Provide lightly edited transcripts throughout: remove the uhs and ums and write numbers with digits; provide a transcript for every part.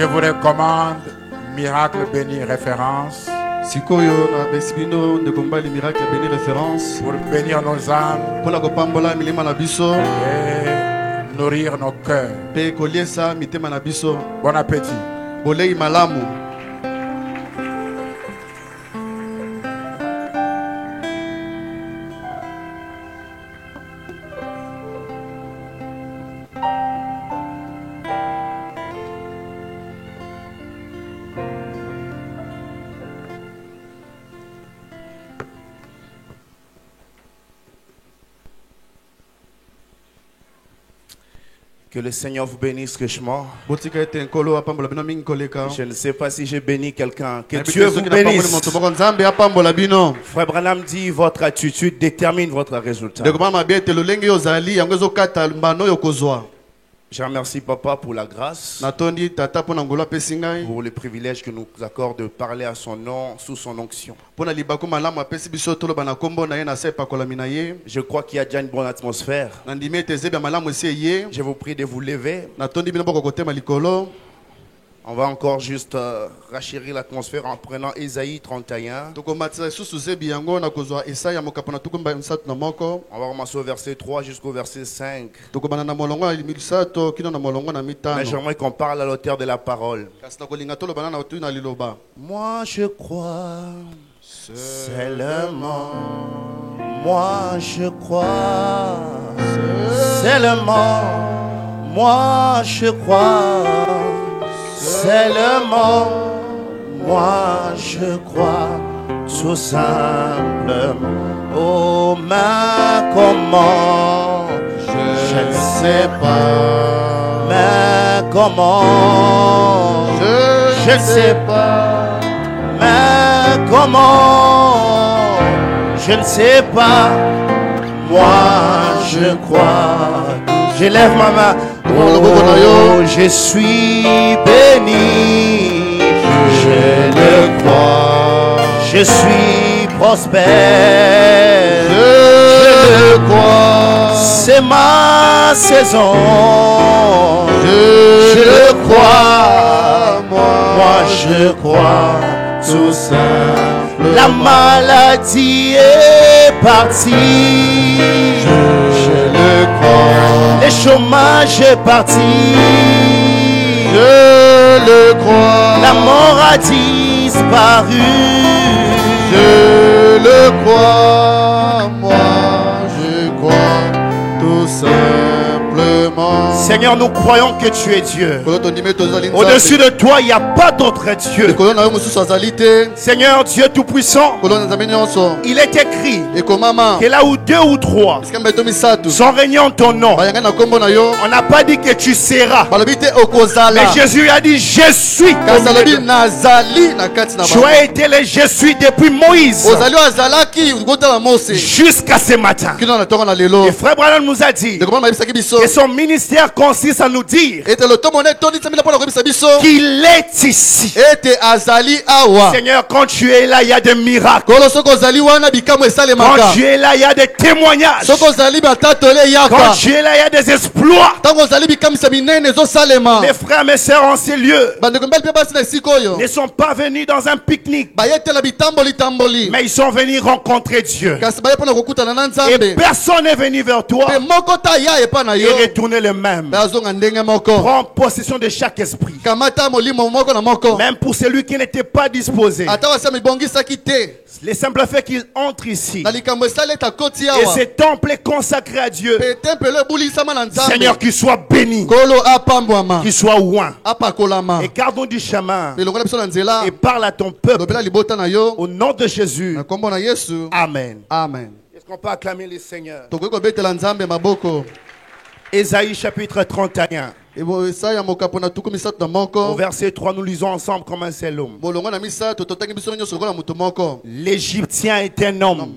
Je vous recommande Miracle Béni Référence Sikoyo na besibino ndekombali Miracle Béni Référence pour bénir nos âmes pona kopambola milima na biso et nourrir nos cœurs. pe koliesa mitema na biso. Bon appétit. Bolei malamu. Que le Seigneur vous bénisse richement. Je ne sais pas si j'ai béni quelqu'un. Que Dieu vous bénisse. Frère Branham dit votre attitude détermine votre résultat. Je remercie Papa pour la grâce, pour le privilège que nous accorde de parler à son nom, sous son onction. Je crois qu'il y a déjà une bonne atmosphère. Je vous prie de vous lever. On va encore juste rachérir l'atmosphère en prenant Ésaïe 31. On va commencer au verset 3 jusqu'au verset 5. Mais j'aimerais qu'on parle à l'auteur de la parole. Moi je crois seulement. Moi je crois seulement. Moi je crois seulement. Moi je crois tout simplement. Oh mais comment je ne sais pas. Mais comment je ne sais pas. Mais comment je ne sais pas. Moi je crois. Je lève ma main. Oh, je suis béni. Je le crois. Je suis prospère. Je le crois. C'est ma saison. Je le crois. Moi je crois tout ça. La maladie est partie. Je le crois. Le chômage est parti. Je le crois. La mort a disparu. Je le crois. Moi je crois tout simplement. Seigneur, nous croyons que tu es Dieu. Au-dessus de toi, il n'y a pas d'autre Dieu. Seigneur Dieu Tout-Puissant, il est écrit que là où deux ou trois sont réunis en ton nom, on n'a pas dit que tu seras. Mais Jésus a dit je suis. Tu as été le je suis depuis Moïse jusqu'à ce matin. Et Frère Branham nous a dit que son ministère consiste à nous dire qu'il est ici. Seigneur, quand tu es là, il y a des miracles. Quand tu es là, il y a des témoignages. Quand tu es là, il y a des exploits. Mes frères, mes sœurs en ces lieux ne sont pas venus dans un pique-nique, mais ils sont venus rencontrer Dieu. Et personne n'est venu vers toi et retourner le même. Prends possession de chaque esprit. Même pour celui qui n'était pas disposé. Les simples faits qu'il entre ici. Et ce temple est consacré à Dieu. Seigneur, qu'il soit béni. Qu'il soit oint. Et gardons du chemin. Et parle à ton peuple. Au nom de Jésus. Amen. Est-ce qu'on peut acclamer le Seigneur? Ésaïe chapitre 31. Au verset 3, nous lisons ensemble comme un seul homme. L'Égyptien est un homme.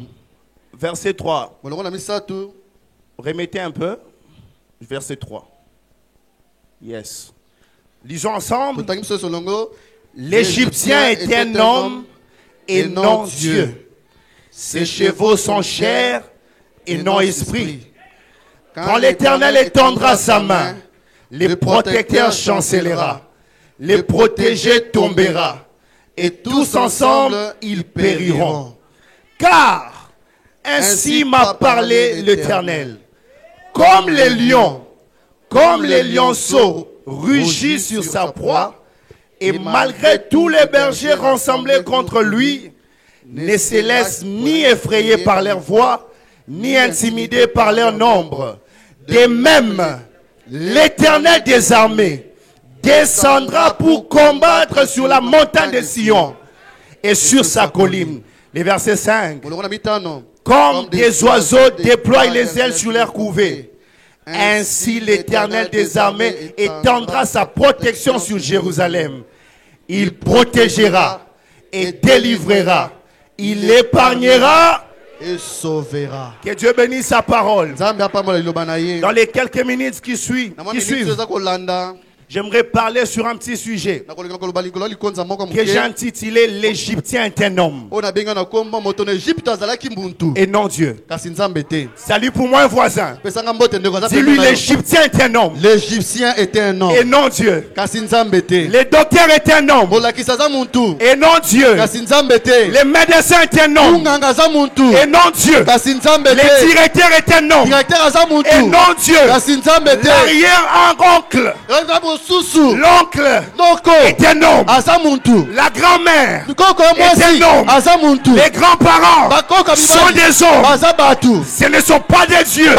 Verset 3. Remettez un peu. Verset 3. Yes. Lisons ensemble. L'Égyptien est un homme et non Dieu. Ses chevaux sont chair et non esprit. Quand l'Éternel étendra sa main, le protecteur chancellera. les protégés tombera, et tous ensemble ils périront. Car ainsi m'a parlé l'Éternel. Comme les lionceaux rugissent sur sa proie, et malgré tous les bergers rassemblés contre lui, ne se laissent ni effrayer par leur voix, ni intimider par leur nombre. De même, l'Éternel des armées descendra pour combattre sur la montagne de Sion et sur sa colline. Les versets 5. Comme des oiseaux déploient les ailes sur leur couvée, ainsi l'Éternel des armées étendra sa protection sur Jérusalem. Il protégera et délivrera. Il épargnera et sauvera. Que Dieu bénisse sa parole. Dans les quelques minutes qui suivent, j'aimerais parler sur un petit sujet que j'ai intitulé l'Égyptien est un homme et non Dieu. Salut pour moi un voisin. Dis-lui l'Égyptien est un homme. L'Égyptien était un homme et non Dieu. Le docteur est un homme et non Dieu. Les médecins est un homme et non Dieu. Le directeur est un homme et non Dieu. L'arrière-oncle, l'oncle est un homme. La grand-mère est un homme. Les grands-parents sont des hommes. Ce ne sont pas des dieux.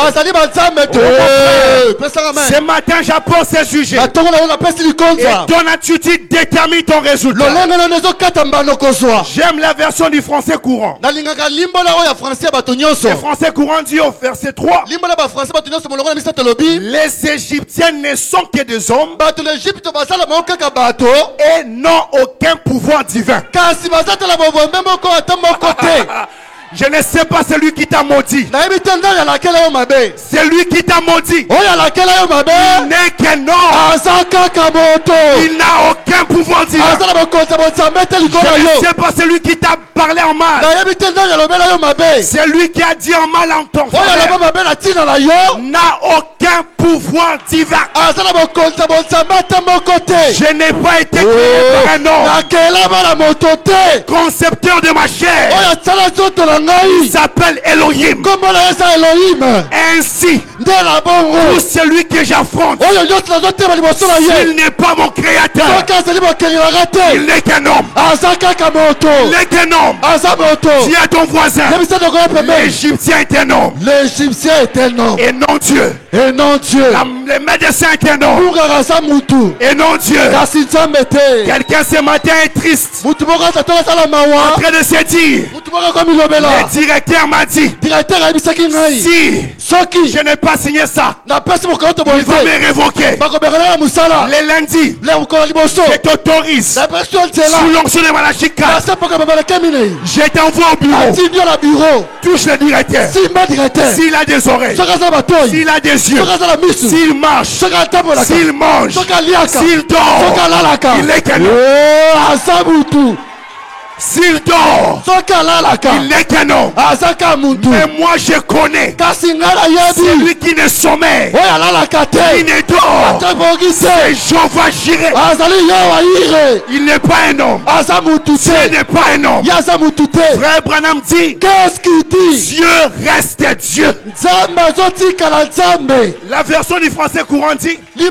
Ce matin j'apporte ce sujet. Et ton attitude détermine ton résultat. J'aime la version du français courant. Le français courant dit au verset 3: les Égyptiens ne sont que des hommes et n'ont aucun pouvoir divin. Je ne sais pas celui qui t'a maudit. C'est lui qui t'a maudit. Il n'est qu'un homme. Il n'a aucun pouvoir divin. Je ne sais pas celui qui t'a parlé en mal. C'est lui qui a dit en mal en ton frère. N'a aucun pouvoir divin. Je n'ai pas été créé par un homme. Concepteur de ma chair. Il s'appelle Elohim. Ainsi, pour celui que j'affronte, s'il n'est pas mon créateur, il n'est qu'un homme. Il n'est qu'un homme. Dis à ton voisin, l'Égyptien est un homme. Et non Dieu. Le médecin est un homme. Et non Dieu. Quelqu'un ce matin est triste, en train de se dire, le directeur m'a dit, si je n'ai pas signé ça, il va me révoquer. Le lundi, je t'autorise sous l'onction de Malachika, je t'envoie au bureau. Touche le directeur. S'il a des oreilles, s'il a des yeux, s'il marche, s'il mange, s'il dort, il est qu'un homme. S'il dort, il n'est qu'un homme. Mais moi je connais celui qui ne sommeille, qui ne dort. C'est Jehovah Jireh. Il n'est pas un homme. Ce n'est pas un homme. Frère Branham dit, qu'est-ce qu'il dit? Dieu reste Dieu. La version du français courant dit, les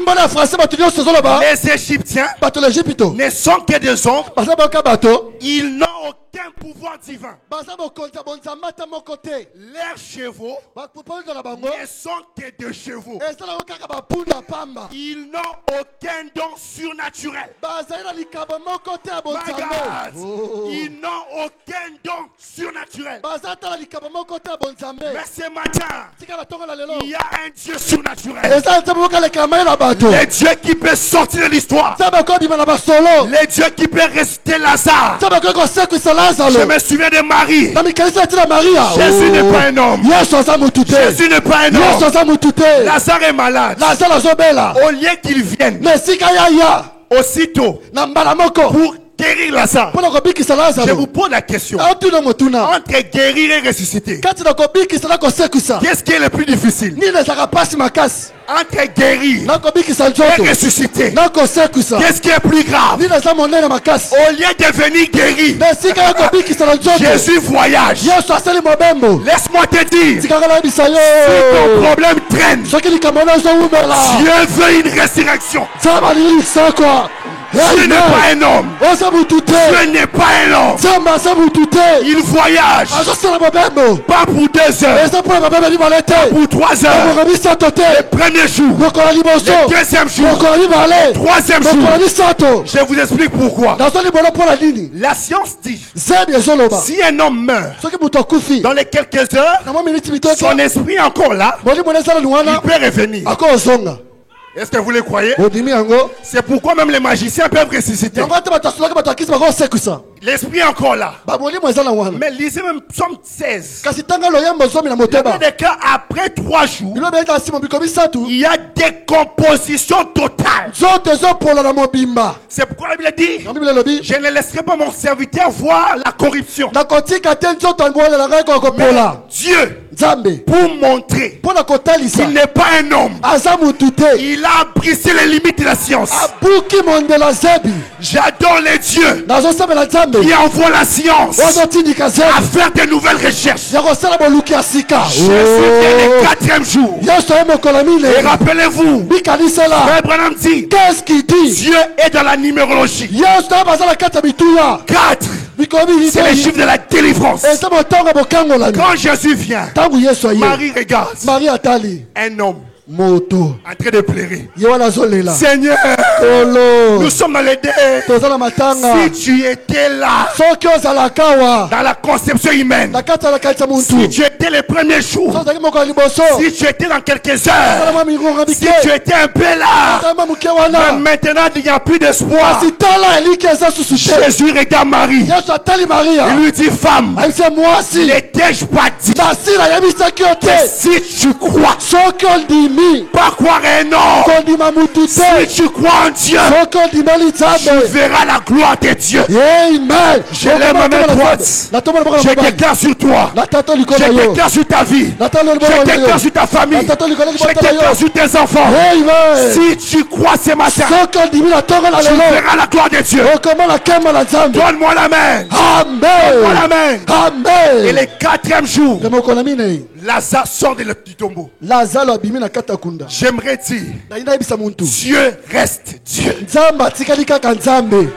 Égyptiens ne sont que des hommes. Ils n'ont aucun pouvoir divin. Leurs chevaux ne sont que des chevaux. Ils n'ont aucun don surnaturel. Ils n'ont aucun don surnaturel. Mais ce matin, il y a un Dieu surnaturel. Le Dieu qui peut sortir de l'histoire. Le Dieu qui peut rester Lazare. Je me souviens de Marie. Jésus n'est pas un homme. Jésus n'est pas un homme. Lazare est malade. Au lieu qu'il vienne aussitôt pour guérir Lazare, mpona kobikisa je lazaro vous pose la question. atuna motuna Entre guérir et ressusciter, kati na kobikisa na kosekusa qu'est-ce qui est le plus difficile? nini ezalaka pasi makasi Entre guérir na kobikisa et nzoto ressusciter, na kosekusa qu'est-ce qui est plus grave? nini eza monene makasi Au lieu de venir guérir, na esika ya kobikisa na nzoto Jésus voyage. yesu asali mobembo Laisse-moi te dire, tikaka nayebisa si ton yo problème traîne, soki likambo na ezowumela Dieu veut une résurrection. nzambe alilisa kwa Dieu n'est pas un homme. oza mutu te Dieu n'est pas un homme. nzambe aza mutu te Il voyage, azosala mobembo pas pour 2 heures, eza mpona mabembe mibale te pour 3 heures. mokolo misato te Premier jour, mokolo liboso le deuxième jour, mokolo mibale troisième mokolo jour. misato Je vous explique pourquoi. nazo libono mpona nini La science dit, zebi ezoloba si un homme meurt, soki moto akufi dans les quelques heures, na mwa miniti mitoke son esprit est encore là, molimo na ezalani il wana peut revenir. akozonga Est-ce que vous le croyez? odimi yango C'est pourquoi même les magiciens peuvent ressusciter. yango ate bato asolaki bato akisi bakosekusa L'esprit est encore là. bamolimo eza na wana Mais lisez même Psaume 16. kasi tanga loyambo ozomi na Dans motema des cas, après 3 jours, bilobi eza na nsima biko misatu il y a décomposition totale. nzoto ezopola na mobimba C'est pourquoi la Bible dit, na biblia elobi je ne laisserai pas mon serviteur voir la corruption. nakotika te nzoto ambolela ngai kokopola Dieu, nzambe pour montrer mpo na kotalisa qu'il n'est pas un homme, aza mutu te il a brisé les limites de la science. abuki mondela zebi J'adore les dieux nazosambela nzambe qui envoient la science ozotindika à zebi faire de nouvelles recherches. ya kosala boluki ya sika Jésus vient le 4e jour. yesu aye mokolo Et mine rappelez-vous, bikanisela Frère Branham dit, qu'est-ce qu'il dit Dieu est dans la numérologie. yesu aye baza na kati ya mituya 4, mikolo c'est le milite chiffre de la délivrance. eza motango ya bokangolani Quand Jésus vient, ntango yesu aye Marie regarde marie atali un homme moto en train de pleurer. ye wana azolela Seigneur, kolo nous sommes dans les dés. toza na matanga Si tu étais là, soki ozalaka awa dans la conception humaine, na kati ya na kati ya si muntu tu étais les premiers jours, so ozalaki mokolo ya liboso si tu étais dans quelques heures, salama mingonga si mike tu étais un peu là, salama moke mais wana maintenant il n'y a plus d'espoir. kasi tala eliki eza susu te Jésus regarde Marie. yesu atali maria Il lui dit, femme, ayebisa mwasi n'étais-je pas dit? nasi nayebisaki yo te Si tu crois, soki ondimi pas croire un homme, kondima mutu si te tu crois en Dieu, soki ondimeli tu nzambe verras la gloire de Dieu. amen Je lève ma main droite. natomba loboko Je na mobali déclare sur toi. natata Je likolo na yo déclare sur ta vie. natala Je loboko na déclare yo sur ta famille. Je déclare sur tes enfants. amen Si tu crois ce matin, soki ondimi na ntongo na tu lelo verras la gloire de Dieu. okomona nkembo na nzambe Donne-moi la main. Donne-moi la amen main. Et amen le 4e jour, na mokolo na minei Lazare sort du tombeau. lazalo abimi na kati ya kunda J'aimerais dire, nalingi nayebisa muntu Dieu reste Dieu. nzambe atikali kaka nzambe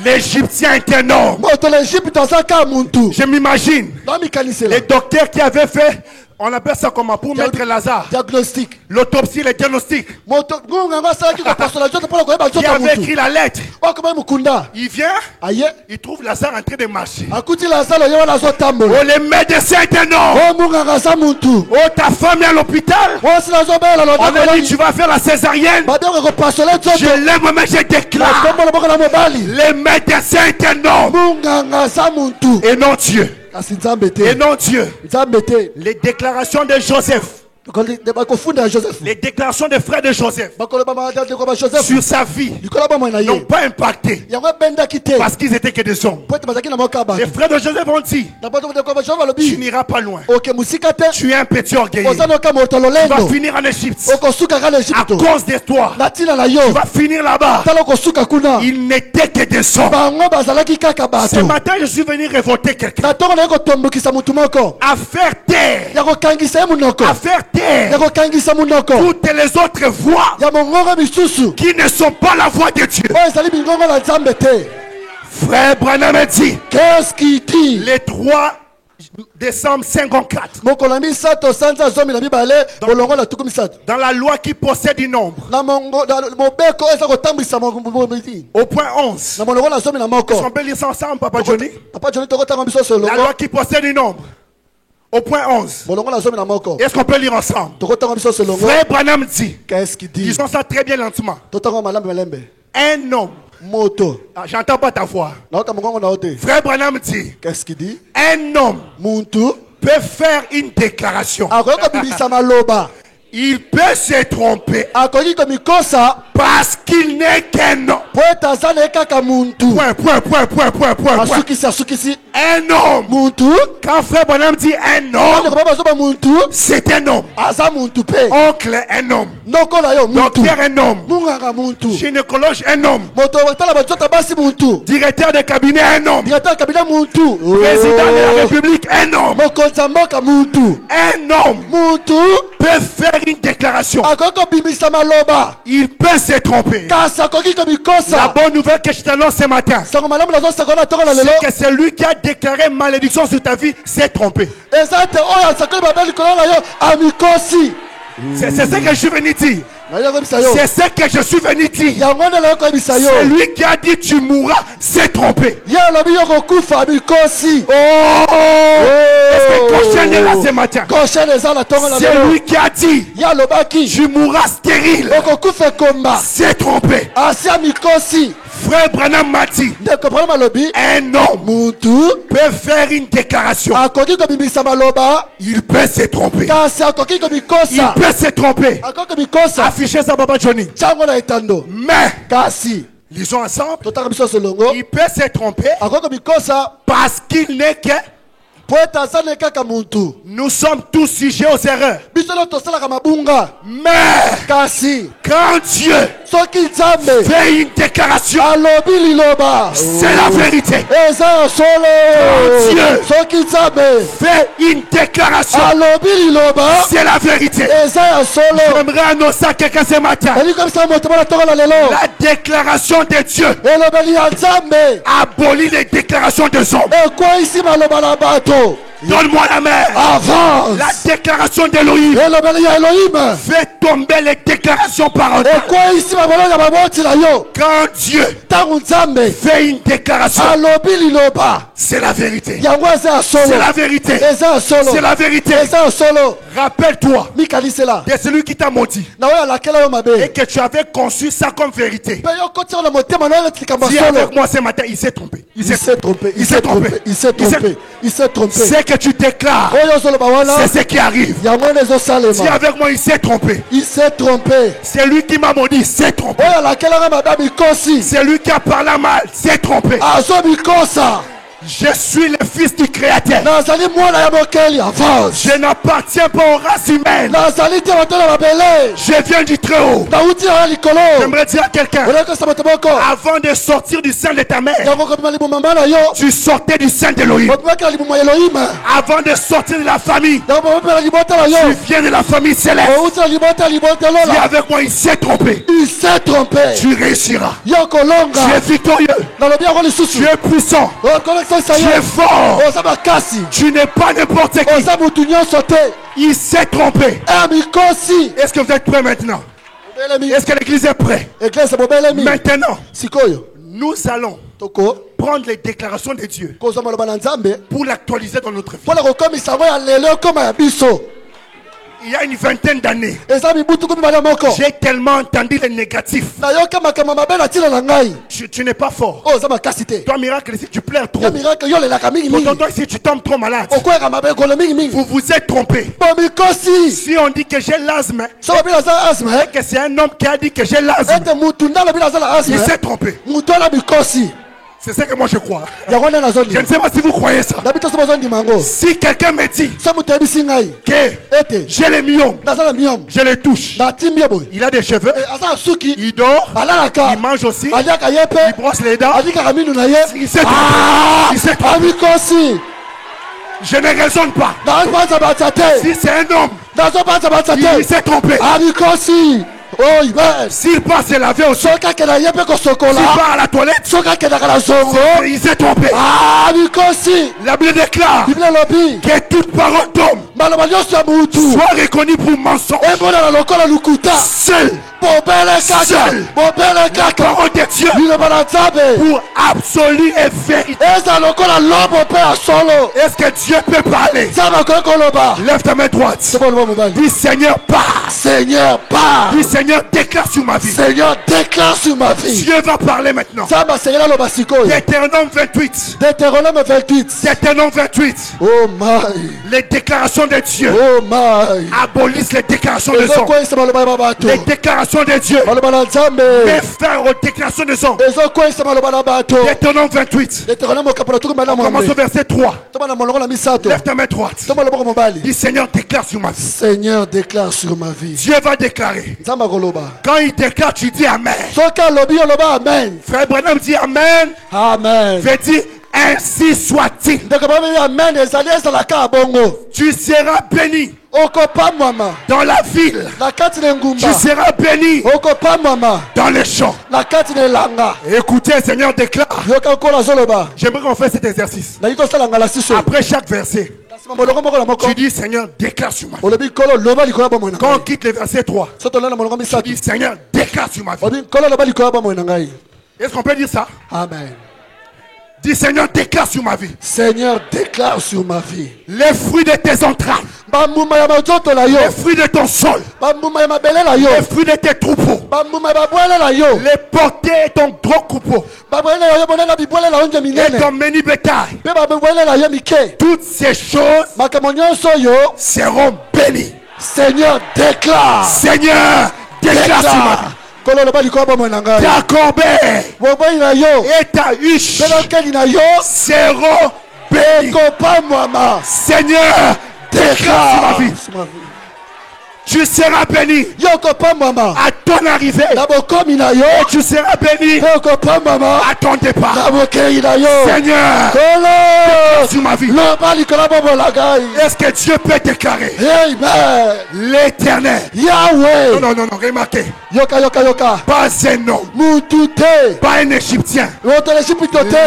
L'Égyptien est un homme. moto na egypte aza kaka muntu Je m'imagine, namikanisela les docteurs qui avaient fait, on appelle ça comment, pour mettre Lazare, diagnostic l'autopsie, le diagnostic, moto ngunga yango asalaki kopasola nzoto mpona koyeba qui nzoto ya avait mutu écrit la lettre. okomai mokunda Il vient, aye il trouve Lazare en train de marcher. akuti lazalo ye wana azotambola Oh, le médecin est un homme. o munganga aza muntu Oh, ta femme est à l'hôpital. mwasi nazobela On a dit, lodakoli tu vas faire la césarienne. badenge kopasola nzoto Je lève ma main, je déclare. nakombo loboko na mobali Le médecin est un homme. munganga aza muntu Et non Dieu. kasi nzambe Et te non Dieu. nzambe te Les déclarations de Joseph. bakofunda ya joseph Les déclarations des frères de Joseph bakoloba madeko ba joseph sur sa vie likolo bomoi na n'ont ye pas impacté yango ebendaki te parce qu'ils étaient que des hommes. po ete bazalaki na moko ya Les bato frères de Joseph ont dit, na bandeko ba joseph tu alobi n'iras pas loin. oke mosika te Tu es un petit orgueilleux. oza noka moto Tu vas lolendo finir en Égypte. okosukaka na À egypte cause de toi, na ntina na tu yo vas finir là-bas. tala okosuka kuna Ils n'étaient que des hommes. bango bazalaki kaka Ce bato matin, je suis venu révolter quelqu'un. na ntongo na ye kotombokisa motu moko À faire taire. ya kokangisa ye monoko À faire taire ya kokangisa monoko toutes les autres voix ya mongongo misusu qui ne sont pas la voix de Dieu. oyo ezali mingongo na nzambe te Frère Branham a dit, qu'est-ce qui dit le 3 décembre 54, mokolo ya misato sanza zomi na mibale bolongo na tuku misato dans la loi qui possède du nombre, na mobeko oyo eza kotambwisa mobiti au point 11, na molongo na zomi na on moko peut lire ça ensemble, Papa Johnny. papa joni tokotanga biso La solongo loi qui possède du nombre, au point 11. molongo na zomi na moko Est-ce qu'on peut lire ensemble? tokotanga biso solongo Frère Branham dit, qu'est-ce qui dit disons ça très bien lentement. totanga malambe melembe Un homme, moto ah, j'entends pas ta voix. naoka mongongo na yo te Frère Branham dit, qu'est-ce qui dit un homme muntu peut faire une déclaration. akoki kobimisa maloba il peut se tromper akoki komikosa parce qu'il n'est qu'un homme. po ete aza na ye kaka muntu Point. asukisi Un homme. muntu Quand frère Bonhomme dit un ndeko homme, baba bazoba muntu c'est un homme. aza muntu mpe Oncle, un homme. ndoko na yo muntu Docteur, un homme. munganga muntu Gynécologue, un homme. moto batala banzota basi muntu Directeur de cabinet, un homme. directeur ya kabila muntu Président de la République, un homme. mokonzi ya mboka muntu Un homme muntu peut faire une déclaration. akoki kobimisa maloba Il peut se tromper. kasi akoki La komikosa bonne nouvelle que je t'annonce ce matin, sango malamu nazosakola na tongo na lelo c'est que celui qui a déclaré malédiction sur ta vie s'est trompé. eza ete oyo asakoli mabe likolo na yo amikosi C'est ce que je suis venu dire. nayo koyebisa yo C'est ce que je suis venu dire. yango nde nayo koyebisa yo Celui qui a dit tu mourras s'est trompé. ye alobi yo kokufa amikosi Est-ce que Goshen est là ce matin? goshen eza na tongo na C'est lelo lui qui a dit ye alobaki tu mourras stérile. okokufa ekomba S'est trompé. asi amikosi Frère Branham m'a dit ndeko branham alobi un homme mutu peut faire une déclaration. akoki kobimisa maloba Il peut se tromper. kasi akoki Il komikosa peut se tromper. akoki komikosa Affichez ça, Papa Johnny. ntango na etando Mais, kasi lisons ensemble. totaka biso solongo Il peut se tromper akoki komikosa parce qu'il n'est que. po ete aza ne kaka muntu Nous sommes tous sujets aux erreurs. biso no tosalaka mabunga Mais, kasi quand Dieu soki nzambe fait une déclaration, alobi liloba c'est la vérité. eza ya solo Dieu. soki nzambe Fait une déclaration, alobi liloba c'est la vérité. eza ya solo J'aimerais annoncer à quelqu'un ce matin. eli komisa moto mona tongo na lelo La déclaration de Dieu elobeli ya nzambe abolit les déclarations des hommes. ekweyisi maloba na bato Donne-moi la main. avance La déclaration d'Elohim elobeli ya elohim fait tomber les déclarations parentales. ekweyisi mabolo ya baboti na yo Quand Dieu ntango nzambe fait une déclaration, alobi liloba c'est la vérité. yango eza ya C'est solo la vérité. eza ya solo C'est la vérité. eza ya solo Rappelle-toi mikanisela de celui qui t'a maudit na oyo alakela yo et mabe que tu avais conçu ça comme vérité. mpe yo kotiaka na motema na yo eti likambo Dis ya solo avec moi ce matin, il s'est trompé. il s'est trompé il s'est trompé il s'est trompé il s'est trompé C'est que tu déclares, oyo ozoloba wana c'est ce qui arrive. yango nde Dis ezosalema avec moi, il s'est trompé. il s'est trompé C'est lui qui m'a maudit, s'est trompé. oyo alakelaka mabe mikosi C'est lui qui a parlé mal, s'est trompé. azomikosa Je suis le fils du Créateur. nazali mwana ya mokeli avance Je n'appartiens pas aux races humaines. nazali te bato na mabele Je viens du Très-Haut. nauti na likolo J'aimerais dire à quelqu'un, onakosa moto moko avant de sortir du sein de ta mère, yango kobima libumama na yo tu sortais du sein d'Elohim. obimaki na libuma ya elohim Avant de sortir de la famille, yango bobimela libota na yo tu viens de la famille céleste. outi na libota libota Dis lola avec moi, il s'est trompé. il s'est trompé Tu réussiras. yo Tu kolonga es victorieux. nalobi yango lisusu Tu es puissant. okolekisa isa Tu ye es fort. oza makasi Tu n'es pas n'importe qui. oza mutu nyonso te Il s'est trompé. mikosi Est-ce que vous êtes prêts maintenant? bobelemi Est-ce que l'église est prête? eglise bobelemi Maintenant, sikoyo nous allons toko prendre les déclarations de Dieu kozwa maloba na nzambe pour l'actualiser dans notre vie. mpona kokomisa yango ya lelo ekoma ya biso Il y a une vingtaine d'années, eza mibutu kumi bana moko j'ai tellement entendu les négatifs. nayoka makambo mabe na ntina na ngai Tu n'es pas fort. oyo oza makasi te Toi, miracle, ici, tu pleures trop. ya miracle yo olelaka mingimingi Tonton, ici, tu tombes trop malade. okweyaka mabe ekolo mingimingi Vous vous êtes trompé. bo mikosi Si on dit que j'ai l'asthme, so babi naza asme que c'est un homme qui a dit que j'ai l'asthme, ete mutu nde alobi naza na il asme s'est trompé. mutu ana mikosi C'est ce que moi je crois. yango nde Je ne nazondima sais pas si vous croyez ça. nabi toso bazondima yango Si quelqu'un me dit so mutu ayebisi ngai que ete j'ai les millions, naza na miyomo je les touche. natimbi ye boye Il a des cheveux, aza na suki il dort, alalaka il mange aussi, aliaka ye il mpe brosse les dents. alikaka minu na ye Il s'est trompé. Il s'est trompé. amikosi Je ne raisonne pas. nazobanza batsa te Si c'est un homme, nazobanza batsa il te s'est trompé. amikosi oyo S'il passe se laver au sol, soki akenda ye mpe s'il kosokola part à la toilette, soki akendaka na zongo il s'est trompé. amikosi La Bible déclare biblia elobi que toute parole d'homme maloba nyonso ya mutu soit reconnue pour mensonge. emonana lokola lukuta Seul bobele kaka Seul. bobele la kaka parole de Dieu liloba na nzambe pour absolu et vérité. eza lokola lobo mpe ya solo Est-ce que Dieu peut parler? nzambe akoki koloba Lève ta main droite. sobo loba mobali Dis Seigneur, parle. seigneur parle Dis Seigneur, déclare sur ma vie. seigneur déclare sur ma vie Dieu va parler maintenant. nzambe asengeli aloba sikoyo Deutéronome 28. Deutéronome 28 Deutéronome 28. oh my Les déclarations de Dieu Oh my. abolissent les déclarations de Ezo sang. kwesa maloba na bato. Les déclarations de Dieu. Maloba na Nzambe. Mes frères aux déclarations de sang. Ezo kwesa maloba na bato. Deutéronome 28. Deutéronome kapala tukuma na Commence au mwambe. verset 3. Toma na molongo na misato. Lève ta main droite. Toma loboko mobali. Dis Seigneur, déclare sur ma vie. Seigneur déclare sur ma vie. Dieu va déclarer. Nzamba koloba. Quand il déclare, tu dis Amen. Soki alobi oloba amen. Frère Branham dit Amen. Amen. Fais dire ainsi soit-il. Ndeko babi amen ezali ezalaka bongo. Tu seras béni Okopamwama dans la ville. na kati na ngumba. Tu seras béni Okopamwama dans les champs. na kati na elanga. Écoutez, Seigneur déclare. Yoka kola zoloba. J'aimerais qu'on fasse cet exercice. Na yiko sala ngala siso. Après chaque verset, Nasima molongo moko na moko. tu dis Seigneur déclare sur ma vie. Olobi kolo loba likola ba mwana. Quand on quitte le verset 3, Soto lana molongo tu misato. dis Seigneur déclare sur ma vie. Olobi kolo loba likola ba mwana ngai. Est-ce qu'on peut dire ça? Amen. Dis Seigneur déclare sur ma vie. Seigneur déclare sur ma vie. Les fruits de tes entrailles. Bambuma ya majoto la yo. Les fruits de ton sol. Bambuma ya mabele la yo. Les fruits de tes troupeaux. Bambuma ya babwele la yo. Les portées de ton gros coupeau. Babwele la yo bonela bibwele la onje Et minene. ton menu bétail. Pe babwele la yo mike. Toutes ces choses Makambo nyonso yo. seront bénies. Seigneur déclare. Seigneur déclare sur ma vie. Kolo loba likola ba mwana ngai. Ta corbeille Boboyi na yo. et ta huche Pelo keli na yo. seront bénies. Ekopamwama. Seigneur déclare sur ma vie. Sur ma vie. Tu seras béni Yo kopamwama. à ton arrivée. Na bokomi na yo. Et tu seras béni Yo kopamwama. à ton départ. Na bokei na yo. Seigneur Kolo. sur ma vie. Loba likola ba mwana ngai. Est-ce que Dieu peut déclarer Amen. l'éternel? Yahweh. Non, remarquez. Yoka yoka yoka. Pas un homme, Mutute. pas un égyptien. L'autorité.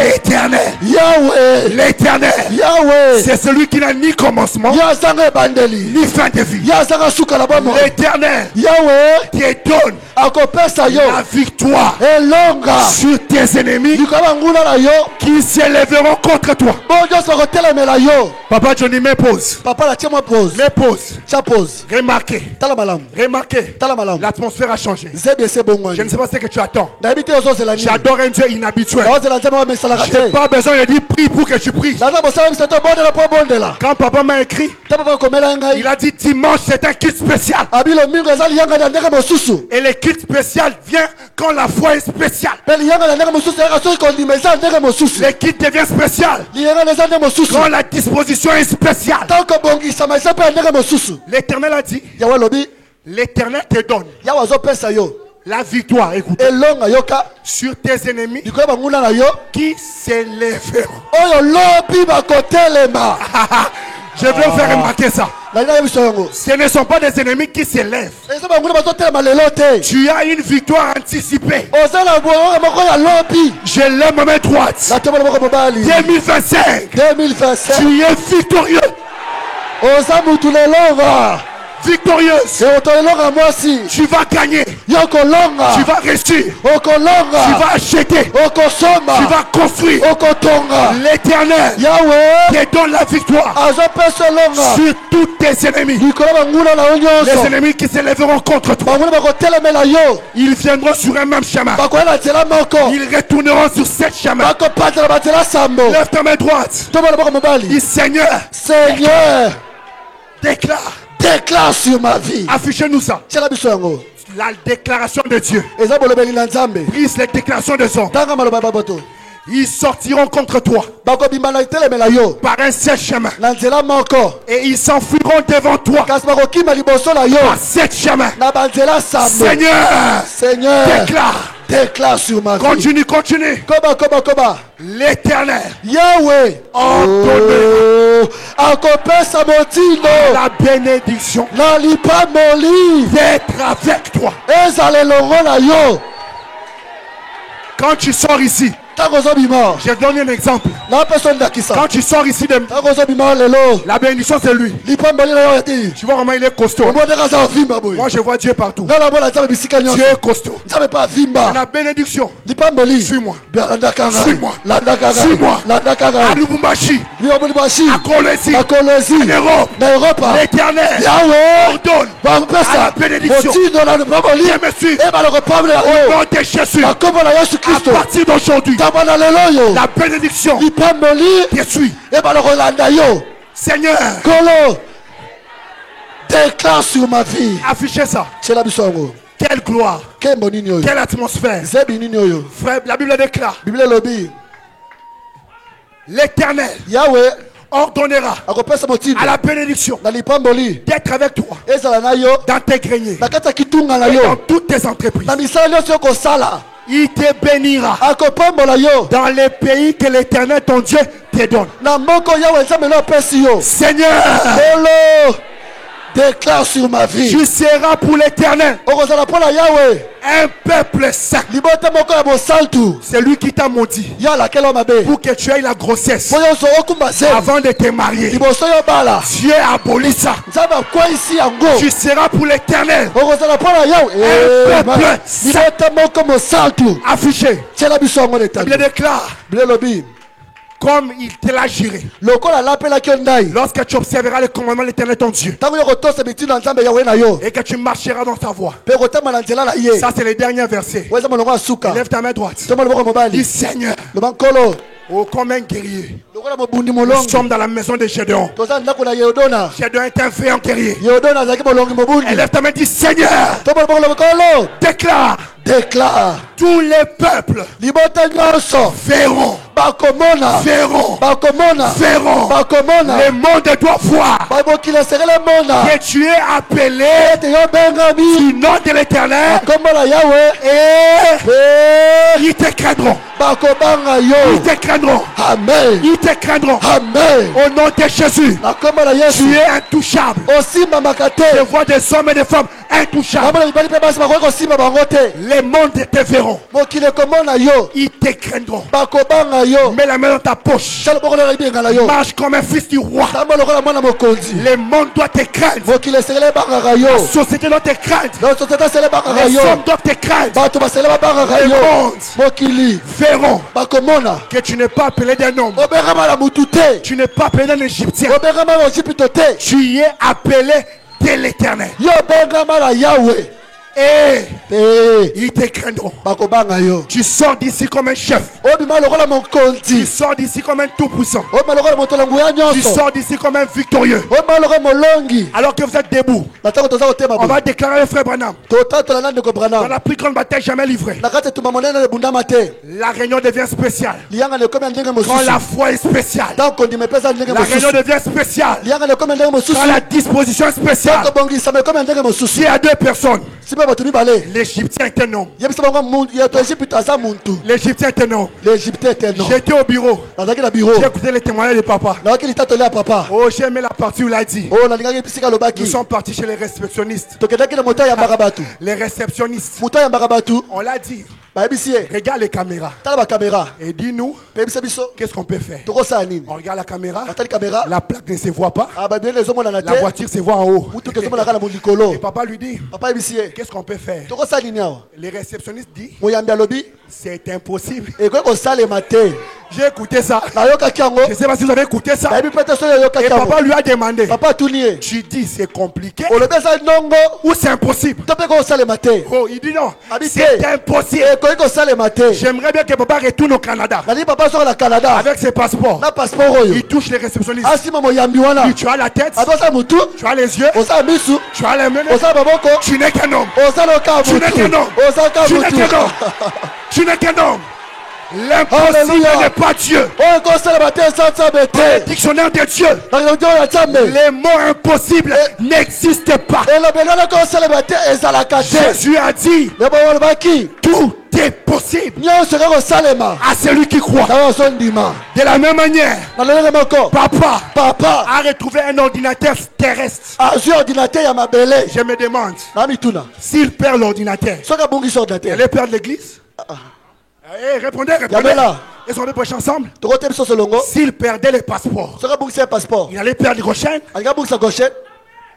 L'éternel. Yahweh. L'éternel. Yahweh. C'est celui qui n'a ni commencement, Yazanga bandeli. ni fin de vie. Yazanga suka la bamo. L'éternel Yahweh. te donne Akopesa yo. la victoire Elonga. sur tes ennemis Likaba ngula la yo. qui s'élèveront contre toi. Bonjo soko telemela yo. Papa Johnny, mets pause. Papa la tiens-moi pause. Mets pause. Cha pause. Remarquez. Tala malam. Remarquez. Tala malam. L'atmosphère a changé. Zebe se Je bongwani. ne sais pas ce que tu attends. D'habitude ozo zelani. J'adore un Dieu inhabituel. Ozo la nzema me sala J'ai kate. pas besoin de dire prie pour que tu pries. Laza bosala misato bonde la po bonde la. Quand papa m'a écrit, Ta papa komela ngai. il a dit dimanche c'est un culte spécial. Abilo mingo ezali yanga na ndenge mosusu. Et le culte spécial vient quand la foi est spéciale. Peli yanga na ndenge mosusu yanga soki kondimeza ndenge mosusu. Le culte devient spécial Liyanga na ndenge mosusu. quand la disposition est spéciale. Tant que bongisama eza mpe ndenge mosusu. L'Éternel a dit, Yawe lobi l'Éternel te donne yawe azopesa yo la victoire, écoute, elonga yoka sur tes ennemis likolo banguna na yo qui s'élèveront. oyo lobi bakotelema. Je veux faire remarquer ça. nalinga yebiso yango Ce ne sont pas des ennemis qui s'élèvent. eza banguna bazotelema lelo te. Tu as une victoire anticipée. oza na boyoka moko ya lobi Je lève ma main droite. na tembo na moko mobali 2025. 2027 Tu es victorieux. oza mutu lelonga Victorieuse. eotolelonga mwasi Tu vas gagner. yo kolonga Tu vas réussir. Tu okolonga vas acheter. okosomba Tu vas construire. okotonga. L'Éternel yawe te donne la victoire azopesa elonga sur tous tes ennemis. likolo banguna na yo Les nyonso. ennemis qui s'élèveront contre toi, banguna bakotelemela yo ils viendront sur un même chemin. bakoya na nzela moko Ils retourneront sur cette chemin. bakopatela banzela sambo. Lève ta main droite. tomona moko mobali Dis Seigneur, Seigneur déclare. déclare sur ma vie. Affichez-nous ça. tiela biso yango La déclaration de Dieu. eza bolobeli na nzambe Brise les déclarations de son. tanga maloba ya baboto Ils sortiront contre toi bakobima na telemela yo par un seul chemin. na nzela moko Et ils s'enfuiront devant toi kasi bakokima liboso na yo par sept chemins. na banzela sambo. Seigneur, Seigneur déclare. déclare sur ma vie. Continue, continue. koba L'Éternel yawe ordonne akopesa motindo la bénédiction na lipamoli d'être avec toi. ezala elongo na yo Quand tu sors ici, ntango ozobima je donne un exemple. napesa ndakisa Quand tu sors ici, ntango ozobima lelo la bénédiction c'est lui. lipamboli na yo yati Tu vois comment il est costaud. omondeka aza ovimba boye Moi je vois Dieu partout. nga namona nzambe bisika nyonso Dieu est costaud. nzambe mpe avimba La bénédiction. lipamboli Suis-moi. landaka ngai Suis-moi. landaka ngai Suis-moi. landaka À ngai Lubumbashi, lioboli bwashi à Kolesi, na kolezi en Europe, na europa l'Éternel yawe ordonne à la bakopesa bénédiction. motindo na lipamboli Viens me suivre. ebala kopamble na Au yo nom de Jésus, na kombo na yesu à kristo partir d'aujourd'hui, ntango na lelo oyo la bénédiction lipamboli te suit. ebala kolanda yo Seigneur, kolo déclare sur ma vie. Affichez ça. Tchela bisongo. Quelle gloire. Kembo nini oyo. Quelle atmosphère. Zebi nini oyo. Frère, la Bible déclare. Bible lobi. L'Éternel Yahweh ordonnera akopesa motindo. à la bénédiction Na lipamboli. d'être avec toi Ezala na yo. dans tes greniers Na kata kitunga na et yo. dans toutes tes entreprises. Na misala nyonso yo kosala. Il te bénira Akopambola yo. dans les pays que l'Éternel ton Dieu te donne. Na moko Yahweh nzambe na opesi yo. Seigneur, Bolo. Déclare sur ma vie. tu seras pour l'Éternel Okozala pour la Yahweh. un peuple saint. Libota moko ya bosaltu. C'est lui qui t'a maudit Ya la kelo mabe. pour que tu aies la grossesse Boyo so okumba ze. avant de te marier. Liboso yo bala. Dieu a aboli ça. Nzambe kwa isi yango. Tu seras pour l'Éternel Okozala pour la Yahweh. peuple saint. Libota moko mosaltu. affiché. Tchela bisongo Il letani. déclare Bile lobi. comme il te l'a juré. Lokola lapela kyondai. Lorsque tu observeras le commandement de l'Éternel ton Dieu Tango yo kotosa bitina nzambe Yahweh na yo. et que tu marcheras dans sa voie. Pe kotama na nzela na ye. Ça c'est le dernier verset. Weza molongo asuka. Lève ta main droite. Toma loboko Dis mobali. Seigneur, Lobankolo. oh comme un guerrier. Lokola mobundi Nous molongo. sommes dans la maison de Gédéon. Toza ndako na Yehudona. Gédéon est un vrai guerrier. Yehudona azaki molongi mobundi. Et lève ta main, dis Seigneur, Toma loboko lobokolo. déclare, Déclare. tous les peuples Libota nyonso. verront, Bakomona. verront, Bakomona. verront. Bakomona. Le monde doit voir Babokila serele mona. que tu es appelé Ete yo bengami. du nom de l'Éternel Kombo la Yahweh. et Pe. ils te craindront. Bakobanga Ils yo. te craindront. Amen. Ils te craindront. Amen. Au nom de Jésus, Na kombo la Yesu. tu es intouchable. Osimba makate. Je vois des hommes et des femmes intouchables. Bamona libali pe basi bakoki kosimba bango te. Les mondes te verront. Mokili komona yo. Ils te craindront. Bakobanga yo. Mets la main dans ta poche. Tala boko na libenga na yo. Marche comme un fils du roi. Tamba lokola mwana mokonzi. Le monde doit te craindre. Mokili esengeli ebangaka La yo. société doit te craindre. Na société esengeli ebangaka Les yo. hommes doivent te craindre. Bato basengeli babangaka Le yo. monde Mokili verront bakomona. que tu n'es pas appelé d'un homme. Obengama na mutu te. Tu n'es pas appelé d'un Égyptien. Obengama na Ojipito te. Tu y es appelé de l'Éternel. Yo obengama na Yahweh. Et Eh. ils te craindront. Bakobanga yo. Tu sors d'ici comme un chef. Obima lokola Tu mokonzi. sors d'ici comme un tout-puissant. Obima lokola motolangu ya Tu nyonso. sors d'ici comme un victorieux. Obima lokola molongi. Alors que vous êtes debout, Natako toza kotema on bo. va déclarer le frère Branham. Totatola na ndeko Dans Branham. la plus grande bataille jamais livrée, Na kati tuma monene na bundama te. la réunion devient spéciale. Lianga ne komya ndenge Quand mosusu. la foi est spéciale, Tant qu'on dit me pesa ndenge la réunion mosusu. devient spéciale. Lianga ne komya ndenge mosusu. Quand la disposition est spéciale, Tant bongisa me komya ndenge mosusu. s'il y a deux personnes, Sibe bato mibale. l'Égyptien est un homme. Yebisa bango muntu ya to Egypte aza muntu. L'Égyptien est un homme. L'Égyptien était non. J'étais au bureau. Nazaki na bureau. J'ai écouté les témoignages de papa. Nazaki litatoli ya papa. Oh, j'ai aimé la partie où il a dit. Oh nalingaki bisika Nous lobaki. sommes partis chez les réceptionnistes. Tokendaki na moto ya mbaka Les réceptionnistes. Moto ya mbaka batu. On l'a dit. Bayebisi ye. Regarde les caméras. Tala ba caméra. Et dis-nous, Bayebisa biso. qu'est-ce qu'on peut faire? Tokosala nini? On regarde la caméra. Atali caméra. La plaque ne se voit pas. Ah ba bien ezomona na La te. voiture se voit en haut. Mutu kezomona kana mulikolo. Et papa lui dit, Papa yebisi ye. qu'est-ce qu'on peut faire? Tokosala nini awa? Les réceptionnistes disent, Moyambi alobi. c'est impossible. Ekoki kosalema te. J'ai écouté ça. Nayokaki yango. Je ne sais pas si vous avez écouté ça. Nayebi pete soki Et oyokaki yango. papa lui a demandé, Papa atuni ye. tu dis c'est compliqué Olobi eza ndongo. ou c'est impossible? To mpe kosalema te. Oh, il dit non, Habité. c'est impossible. Ekoki kosalema te. J'aimerais bien que papa retourne au Canada Nali papa soki na Canada. avec ses passeports. Na passeport oyo. Il touche les réceptionnistes. Asima moyambi wana. Lui, tu as la tête, Azosa mutu. tu as les yeux, Oza misu. tu as les mains. Oza baboko. Tu n'es qu'un homme. Oza loka Tu n'es mutu. qu'un homme. Oza ka Tu n'es mutu. qu'un homme. Tu n'es qu'un homme. L'impossible Alléluia. n'est pas Dieu. Oyo kosalema te eza nzambe Le te. dictionnaire de Dieu, Na lilondo ya nzambe. les mots impossibles n'existent pas. Elobelana kosalema te ezalaka te. Jésus a dit, Lebo olobaki. tout est possible Nyonso eka kosalema. à celui qui croit. Na ozondima. De la même manière, Na lolenge moko. papa Papa a retrouvé un ordinateur terrestre. azwi ordinateur ya mabele. Je me demande, Na mituna. s'il perd l'ordinateur, Soki abongisi il ordinateur. allait perdre l'église? Eh, répondez, répondez. Yamela. Est-ce qu'on peut prêcher ensemble? Tokote biso solongo. S'il perdait les passeports, Soki abongisi ya passeport. il allait perdre les prochaines. Alingi abongisa gauchette.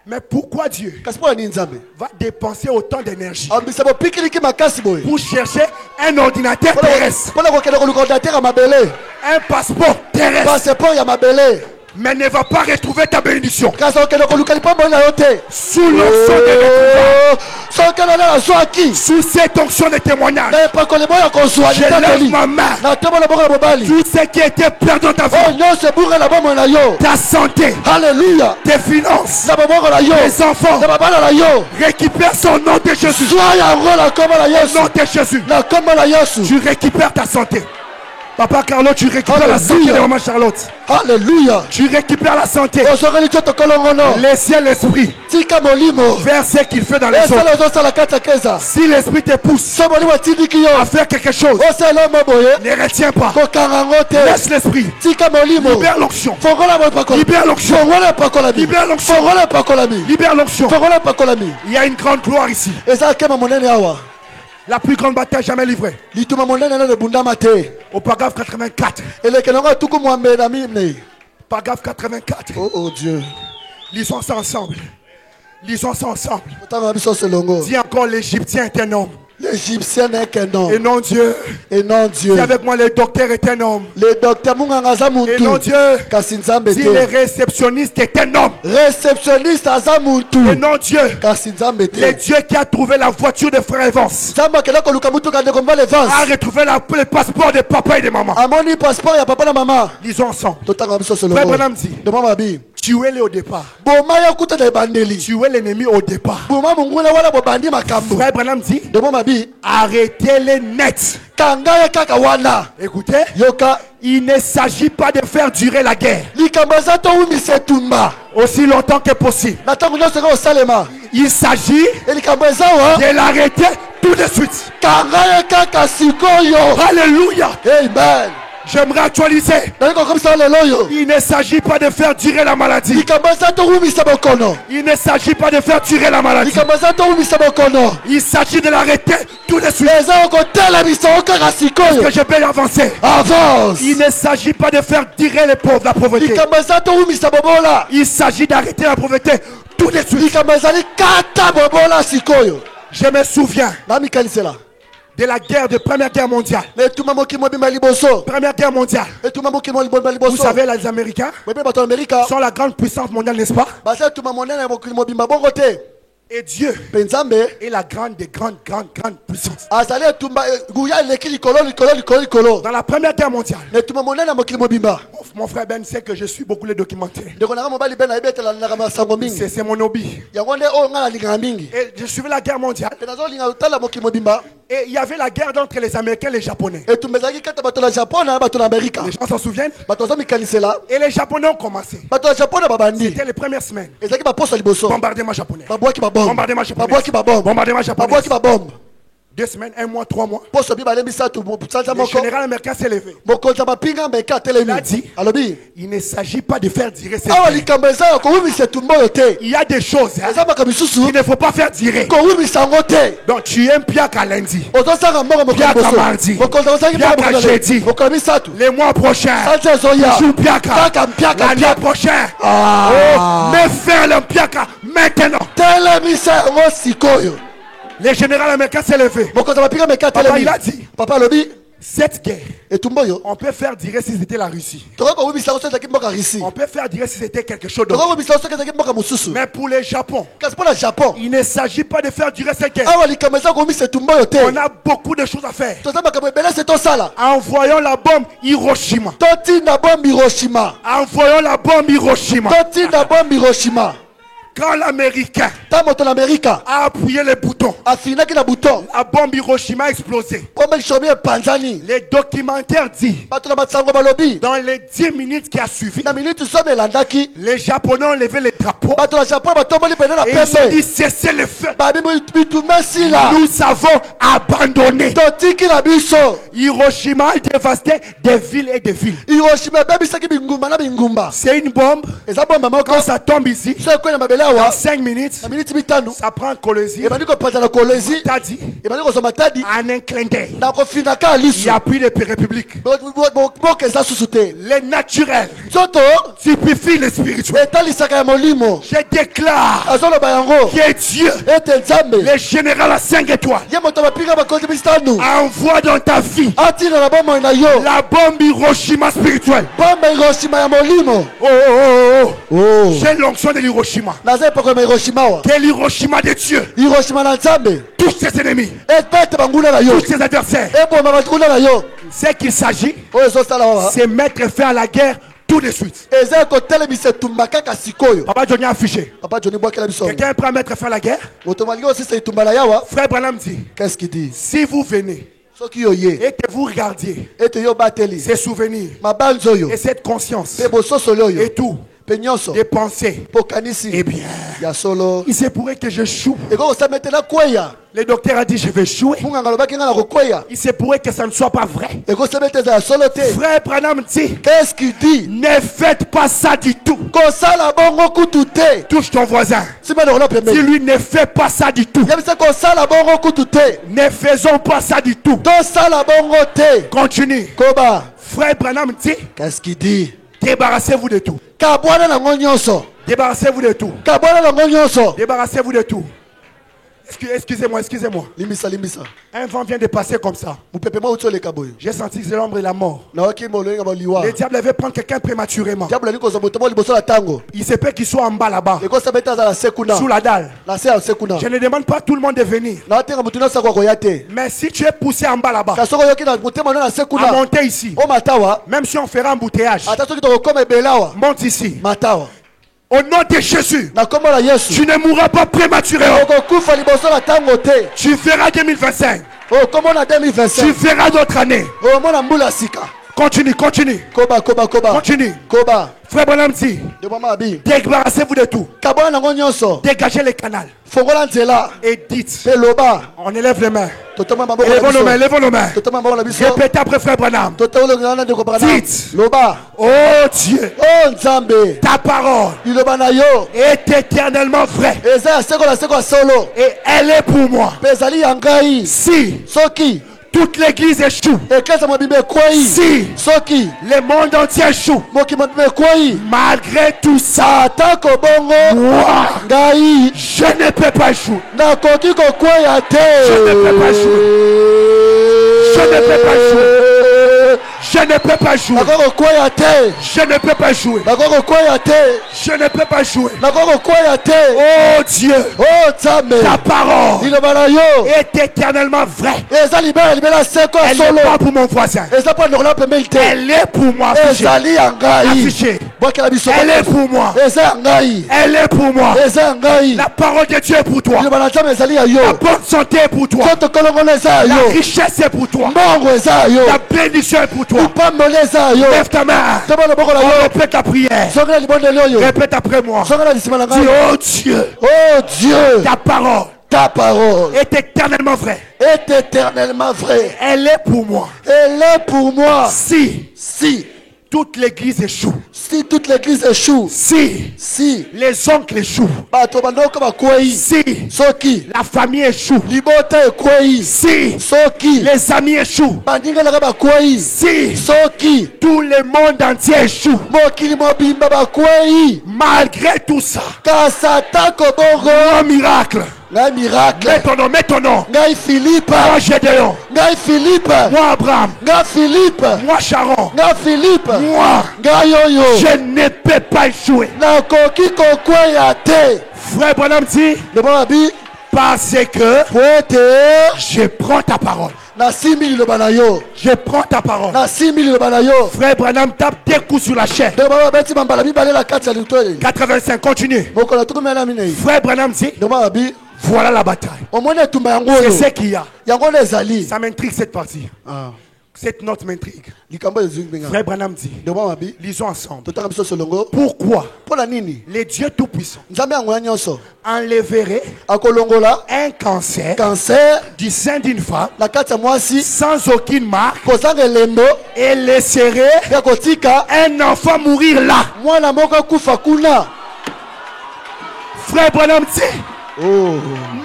Mais pourquoi Dieu Kasi mpo ya nini nzambe? va dépenser autant d'énergie Ambisa bopikiliki makasi boye. pour chercher un ordinateur terrestre, Mpona kokende koluka ordinateur ya mabele. un passeport terrestre, Passeport ya mabele. mais ne va pas retrouver ta bénédiction Kasi okende koluka lipombo na yo te. sous l'onction de l'épouvante? Sous cette onction de témoignage, je lève ma main. Tout ce qui était perdu dans ta vie, ta santé, Alléluia. tes finances, Les tes enfants, récupère son nom de Jésus. Au nom de Jésus, tu récupères ta santé. Papa Carlo, tu récupères la santé de maman Charlotte. Alléluia. Tu récupères la santé. Laissez l'esprit faire ce qu'il fait dans les autres. Si l'esprit te pousse à faire quelque chose, ne retiens pas. Laisse l'esprit. Libère l'onction. Libère l'onction. Libère l'onction. Libère l'onction. Il y a une grande gloire ici. La plus grande bataille jamais livrée. Au paragraphe 84. Paragraphe 84. Oh Dieu. Lisons ça ensemble. Lisons ça ensemble. Dis encore, l'Égyptien est un homme. L'Égyptien n'est qu'un homme. Et non Dieu. Et non Dieu. Dis avec moi, le docteur est un homme. Le docteur Et non Dieu. Si le réceptionniste est un homme. Réceptionniste Azamuntu. Et non Dieu. Le Dieu qui a trouvé la voiture de frère Evans a retrouvé le passeport de papa et de maman. Lisons ensemble. Frère Branham dit, tuez-les au départ. Tuez l'ennemi au départ. Frère Branham dit, arrêtez-les net. Écoutez, il ne s'agit pas de faire durer la guerre aussi longtemps que possible. Il s'agit de l'arrêter tout de suite. Alléluia. Amen. J'aimerais actualiser. Il ne s'agit pas de faire durer la maladie. Il ne s'agit pas de faire durer la maladie. Il s'agit de l'arrêter tout de suite. Est-ce que je peux avancer? Avance. Il ne s'agit pas de faire durer les pauvres, la pauvreté. Il s'agit d'arrêter la pauvreté tout de suite. Je me souviens de la guerre de Première Guerre mondiale. Première Guerre mondiale. Vous savez, les Américains sont la grande puissance mondiale, n'est-ce pas? Et Dieu est la grande puissance. Dans la Première Guerre mondiale, mon frère Ben sait que je suis beaucoup les documentaires. C'est mon hobby. Et je suivais la guerre mondiale. Et il y avait la guerre entre les Américains et les Japonais. Les gens s'en souviennent? Et les Japonais ont commencé. C'était les premières semaines. Bombardement japonais. Bombardement japonais. Bombardement japonais. 2 semaines, 1 mois, 3 mois. Le général américain s'est levé. Il a dit, il ne s'agit pas de faire durer cette guerre. Il y a des choses qu'il ne faut pas faire durer. Donc tu aimes Piaka lundi, Piaka mardi, Piaka jeudi. Les mois prochains, tu joues Piaka. L'année prochaine, mais faire le Piaka maintenant. Le général américain s'est levé. Papa, il a dit, cette guerre, on peut faire durer si c'était la Russie. On peut faire durer si c'était quelque chose d'autre. Mais pour le Japon, il ne s'agit pas de faire durer cette guerre. On a beaucoup de choses à faire. Envoyons la bombe Hiroshima. Envoyons la bombe Hiroshima. Quand l'Américain a appuyé le bouton, la bombe Hiroshima a explosé. Les documentaires disent, dans les 10 minutes qui a suivi, les Japonais ont levé les drapeaux et ils ont dit cessez le feu. Nous avons abandonné. Hiroshima a dévasté des villes et des villes. C'est une bombe. Quand ça tombe ici, dans 5 minutes, ça prend Colosie. Matadi. En un clin d'œil. Il n'y a plus de république. Les naturels typifient les spirituels. Je déclare que Dieu, le général à 5 étoiles, envoie dans ta vie la bombe Hiroshima spirituelle. Oh. J'ai l'onction de l'Hiroshima. Que l'Hiroshima de Dieu Hiroshima na Nzambe touche ses ennemis, epete banguna na yo touche ses adversaires. eboma banguna na yo Ce qu'il s'agit, oyo ezosala wawa c'est mettre fin à la guerre tout de suite. eza kotelemisa etumba kaka sikoyo. Papa Johnny a affiché. Papa Johnny bwakela biso Quelqu'un est prêt à mettre fin à la guerre? moto malingi osisa etumba na yawa. Frère Branham dit, Qu'est-ce qu'il dit? si vous venez Soki yo ye et que vous regardiez ete yo bateli ces souvenirs mabanzi oyo et cette conscience pe bososoli oyo et tout, pe nyonso des pensées, pokanisi eh bien, ya solo il se pourrait que je choue. ekokosala mete na kweya. Le docteur a dit, je vais chouer. munganga alobaki nga na kokweya Il se pourrait que ça ne soit pas vrai. ekosala mete eza ya solo te. Frère Branham dit, Qu'est-ce qu'il dit? ne faites pas ça du tout. Kosala bongo kutu te. Touche ton voisin. Simba lokolo pembeni. Dis lui, ne fais pas ça du tout. Yebisa kosala bongo kutu te. Ne faisons pas ça du tout. Tosala bongo te. Continue. Koba. Frère Branham dit, Qu'est-ce qu'il dit? débarrassez-vous de tout. Kabwana nango nyonso. Débarrassez-vous de tout. Kabwana nango nyonso. Débarrassez-vous de tout. Excusez-moi. Limbisa. Un vent vient de passer comme ça. Mupepe mo utole kaboyo. J'ai senti que c'est l'ombre et la mort. Na waki moloyenga boliwa. Le diable avait prendre quelqu'un prématurément. Diable liko zo botomo liboso la tango. Il se peut qu'il soit en bas là-bas, Ekosala beta za la sekuna. sous la dalle. La se ya sekuna. Je ne demande pas à tout le monde de venir. Na tenga mutuna sa kwa koyate. Mais si tu es poussé en bas là-bas, Kasoko yoki na mutema na à sekuna. monter ici, O matawa. même si on fera embouteillage, Ata soki to koma ebelawa. monte ici. Matawa. Au nom de Jésus, Na kombo la Yesu. tu ne mourras pas prématurément. Okokufa liboso la tango te. Tu feras 2025. Oh, comment on a Tu 2025? feras d'autres années. Oh, mon amboula sika. Continue. Koba. Continue. Koba. Frère Branham dit, De mama abi. débarrassez-vous de tout. Kabona nango nyonso. Dégagez les canaux. Fongola nzela. Et dites, Peloba. on élève les mains. Totoma maboko Élevons nos mains. Totoma maboko na biso. Répétez après Frère Branham. Totolo ngana de kopana. Dites. Loba. Oh Dieu, Oh nzambe. ta parole Iloba na yo. est éternellement vraie. Eza sekola solo. Et elle est pour moi. Pezali yangai. Si Soki. toute l'église échoue, Eklesa mabimbe kwai. si Soki. le monde entier échoue, Moki mabimbe kwai. malgré tout ça, Atako bongo. moi, Ngai. je ne peux pas échouer. Nakoki kokwea te. Je ne peux pas jouer. Je ne peux pas jouer. Je ne peux pas jouer. Nakoko kwea te. Je ne peux pas jouer. Nakoko kwea te. Je ne peux pas jouer. Nakoko kwea te. Oh Dieu, Oh nzambe. ta parole Liloba na yo. est éternellement vraie. Eza libela seko Elle n'est solo. pas pour mon voisin. Eza pa lokola pembeni te. Elle est pour moi. Affichée. Ezali ya ngai. Affichée. Bwakela biso. Elle est pour moi. Eza ya ngai. Elle est pour moi. Eza ya ngai. La parole de Dieu est pour toi. Liloba na nzambe ezali ya La yo. bonne santé est pour toi. Soto kolongola eza ya La yo. richesse est pour toi. Mbongo eza ya yo. La bénédiction est pour toi. Lipamboli eza ya yo. Lève ta main. Toba loboko na On yo. répète la prière. Songela libondeli oyo. Répète après moi. Songela lisima na Dis, ngai. oh Dieu, Oh Dieu. ta parole Ta parole est éternellement vraie. est éternellement vraie. Elle est pour moi. Elle est pour moi. Si toute l'église échoue, Si toute l'église échoue. Si les oncles échouent, bato bandoko bakwei. si Soki la famille échoue, libota ekwei. Soki les amis échouent, bandingalaka bakwei. Soki tout le monde entier échoue, mokili mobimba bakwei. malgré tout ça, Kasatako bongo. un miracle. Ngai miracle. Mets ton nom. Ngai Philippe. Moi Gédéon. Ngai Philippe. Moi Abraham. Ngai Philippe. Moi Sharon. Ngai Philippe. Moi, Ngai yoyo. je ne peux pas échouer. Nakoki kokweya te. Frère Branham dit, Loba bi. parce que Poete. je prends ta parole. Na 6000 loba na yo. Je prends ta parole. Na 6000 loba na yo. Frère Branham tape des coups sur la chair. De baba beti bambala mibale la kati ya litwele. 85, continue. Mokola tukumela minei. Frère Branham dit, De baba bi. voilà la bataille. Omone tumba yango C'est yo. ce qu'il y a. Yango na ezali. Ça m'intrigue cette partie. Ah. Cette note m'intrigue. Likambo ezungi benga. Frère Branham dit, De baba bi. lisons ensemble. Totanga biso solongo. Pourquoi Pona nini? les dieux tout-puissants Nzambe yango ya nyonso. enlèveraient Akolongola un cancer cancer du sein d'une femme na kati ya mwasi sans aucune marque kozanga elembo et laisserait ya kotika un enfant mourir là. mwana moko akufa kuna. Frère Branham dit, Oh.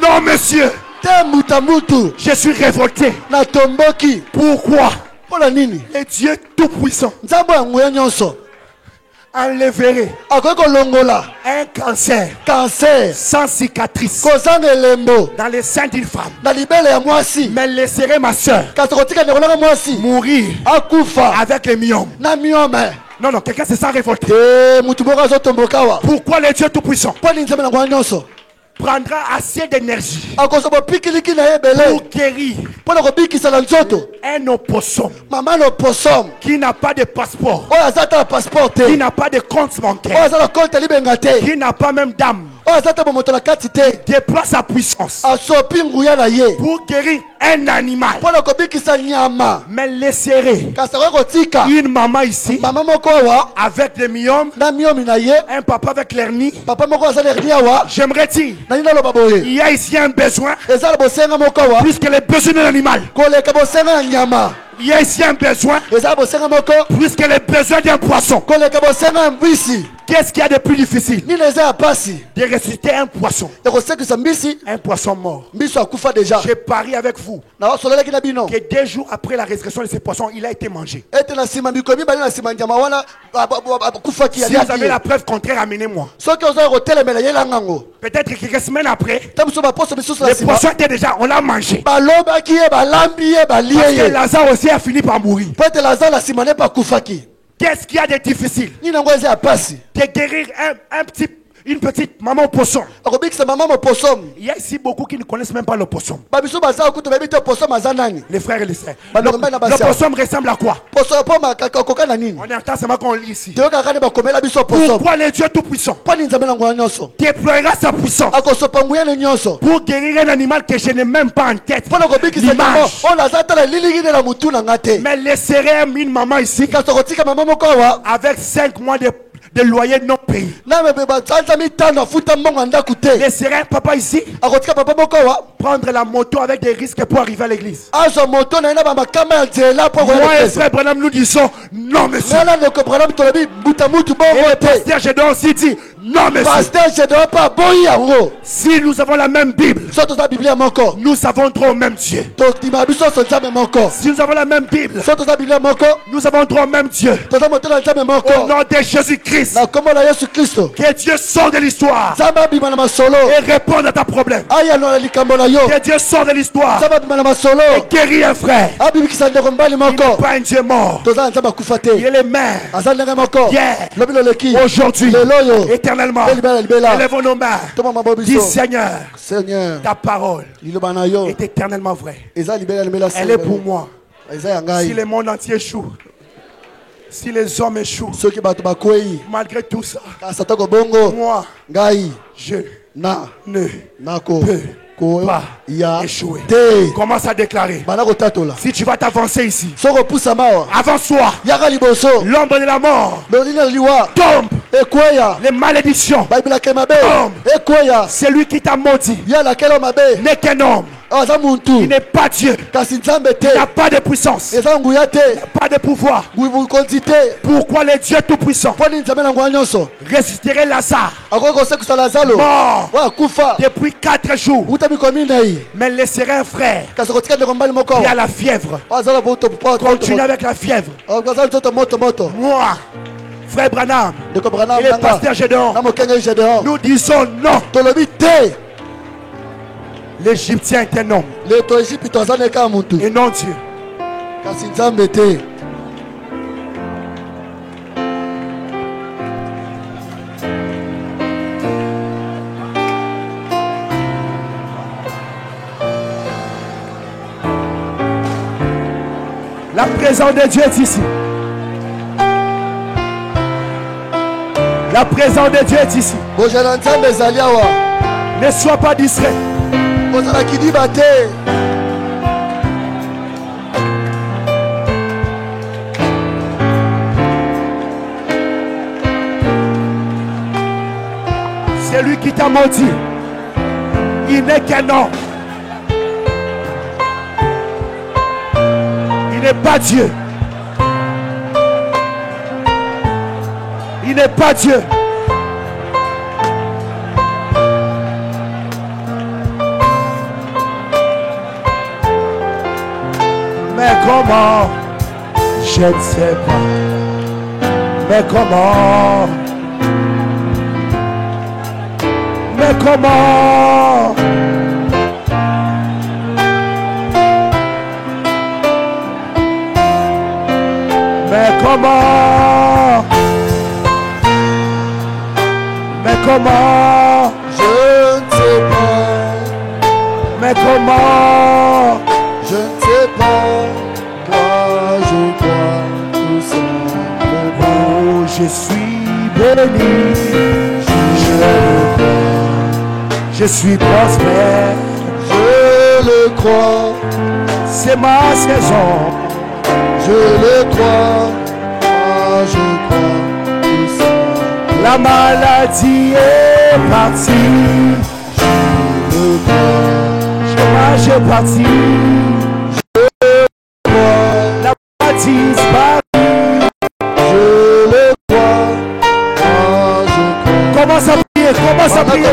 non monsieur, Te muta mutu je suis révolté. na tomboki. Pourquoi Pona nini? les dieux tout-puissants Nzambe yango ya nyonso enlèveraient akoki kolongola un cancer cancer sans cicatrice kozanga elembo dans le sein d'une femme, na libele ya mwasi mais laisserait ma soeur kasi kotika ndeko nanga mwasi mourir akufa avec les myomes. na miome. Non, non, quelqu'un se sent révolté. Mutu moko azotomboka awa. Pourquoi les dieux tout-puissants Poni nzambe nango ya nyonso prendra assez d'énergie pour guérir un opossum qui n'a pas de passeport, qui n'a pas de compte bancaire, qui n'a pas même d'âme, déploie sa puissance pour guérir un animal. Mais laisserez une maman ici avec des myomes, un papa avec l'hernie. J'aimerais dire, il y a ici un besoin plus que les besoins de l'animal. Il y a ici un besoin plus que les besoins d'un poisson. Qu'est-ce qu'il y a de plus difficile de ressusciter un poisson? Un poisson mort. J'ai parié avec vous que 2 jours après la résurrection de ce poisson, il a été mangé. Si vous avez la preuve contraire, amenez-moi. Peut-être que quelques semaines après, le poisson était déjà, on l'a mangé. Parce que Lazare aussi a fini par mourir. Qu'est-ce qu'il y a de difficile de guérir une petite maman poisson? Il y a ici beaucoup qui ne connaissent même pas le poisson. Les frères et les sœurs. Le poisson ressemble à quoi? On entend seulement qu'on lit ici. Pourquoi le Dieu Tout-Puissant déploiera sa puissance pour guérir un animal que je n'ai même pas en tête? Mais laisserai une maman ici avec 5 mois de loyer non payé. Laisserai un papa ici prendre la moto avec des risques pour arriver à l'église. Moi et frère Branham nous disons non monsieur. Et le pasteur Gédéon aussi dit non monsieur. Si nous avons la même Bible, nous avons droit au même Dieu. Si nous avons la même Bible, nous avons droit au même Dieu. Au nom de Jésus-Christ, que Dieu sorte de l'histoire et réponde à ta problème. Que Dieu sorte de l'histoire et guérit un frère. Il n'est pas un Dieu mort. Il est le maire. Hier, aujourd'hui, éternellement. Élevons nos mains. Dis Seigneur, ta parole est éternellement vraie. Elle est pour moi. Si le monde entier échoue, si les hommes échouent, malgré tout ça, moi, je ne peux pas échouer. Commence à déclarer. Si tu vas t'avancer ici, avance-toi. L'ombre de la mort tombe. Les malédictions tombent. Celui qui t'a maudit n'est qu'un homme. Il n'est pas Dieu. Il n'a pas de puissance. Il n'a pas de pouvoir. Pourquoi le Dieu Tout-Puissant ressusciterait Lazare mort depuis 4 jours, mais laisserait un frère qui a la fièvre continuer avec la fièvre? Moi, frère Branham et le pasteur Gédéon, nous disons non. L'Égyptien est un homme et non Dieu. La présence de Dieu est ici. La présence de Dieu est ici. Ne sois pas distrait. C'est lui qui t'a menti. Il n'est qu'un homme. Il n'est pas Dieu. Il n'est pas Dieu. Mais comment? Je ne sais pas. Mais comment? Mais comment? Mais comment? Mais comment? Je ne sais pas. Mais comment? Je ne sais pas. Moi je crois tout simplement. Oh, je suis béni. Je suis prospère. Je le crois. C'est ma saison. Je le crois. Moi je crois tout simplement. La maladie est partie. Je le crois. Chômage est parti. La maladie disparaît. Je le crois. Moi je crois. Commence à prier, commence à prier.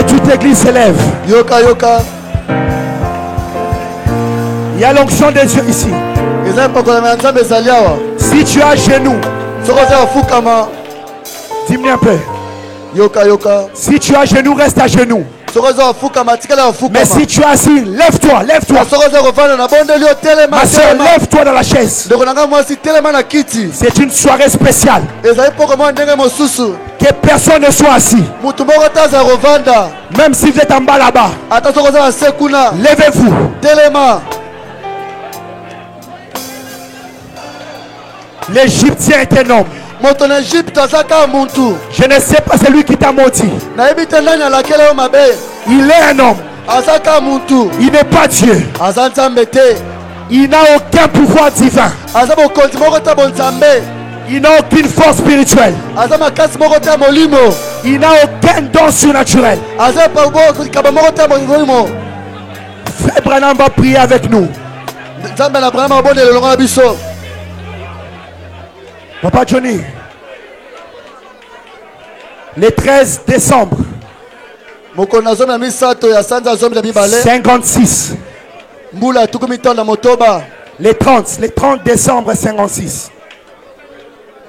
toute l'église s'élève. Yoka yoka. Il y a l'onction des dieux ici. Si tu es à genoux, dis-moi un peu. Yoka yoka. Si tu es à genoux, reste à genoux. Mais si tu es assis, lève-toi, lève-toi. Ma soeur, lève-toi dans la chaise. C'est une soirée spéciale. Que personne ne soit assis. Même si vous êtes en bas là-bas, levez-vous. L'Égyptien est un homme. Je ne sais pas celui qui t'a maudit. Il est un homme. Il n'est pas Dieu. Il n'a aucun pouvoir divin. Il n'a aucune force spirituelle. Il n'a aucun don surnaturel. Frère Branham va prier avec nous. Papa Johnny, le 13 décembre 56, le 30 décembre 56,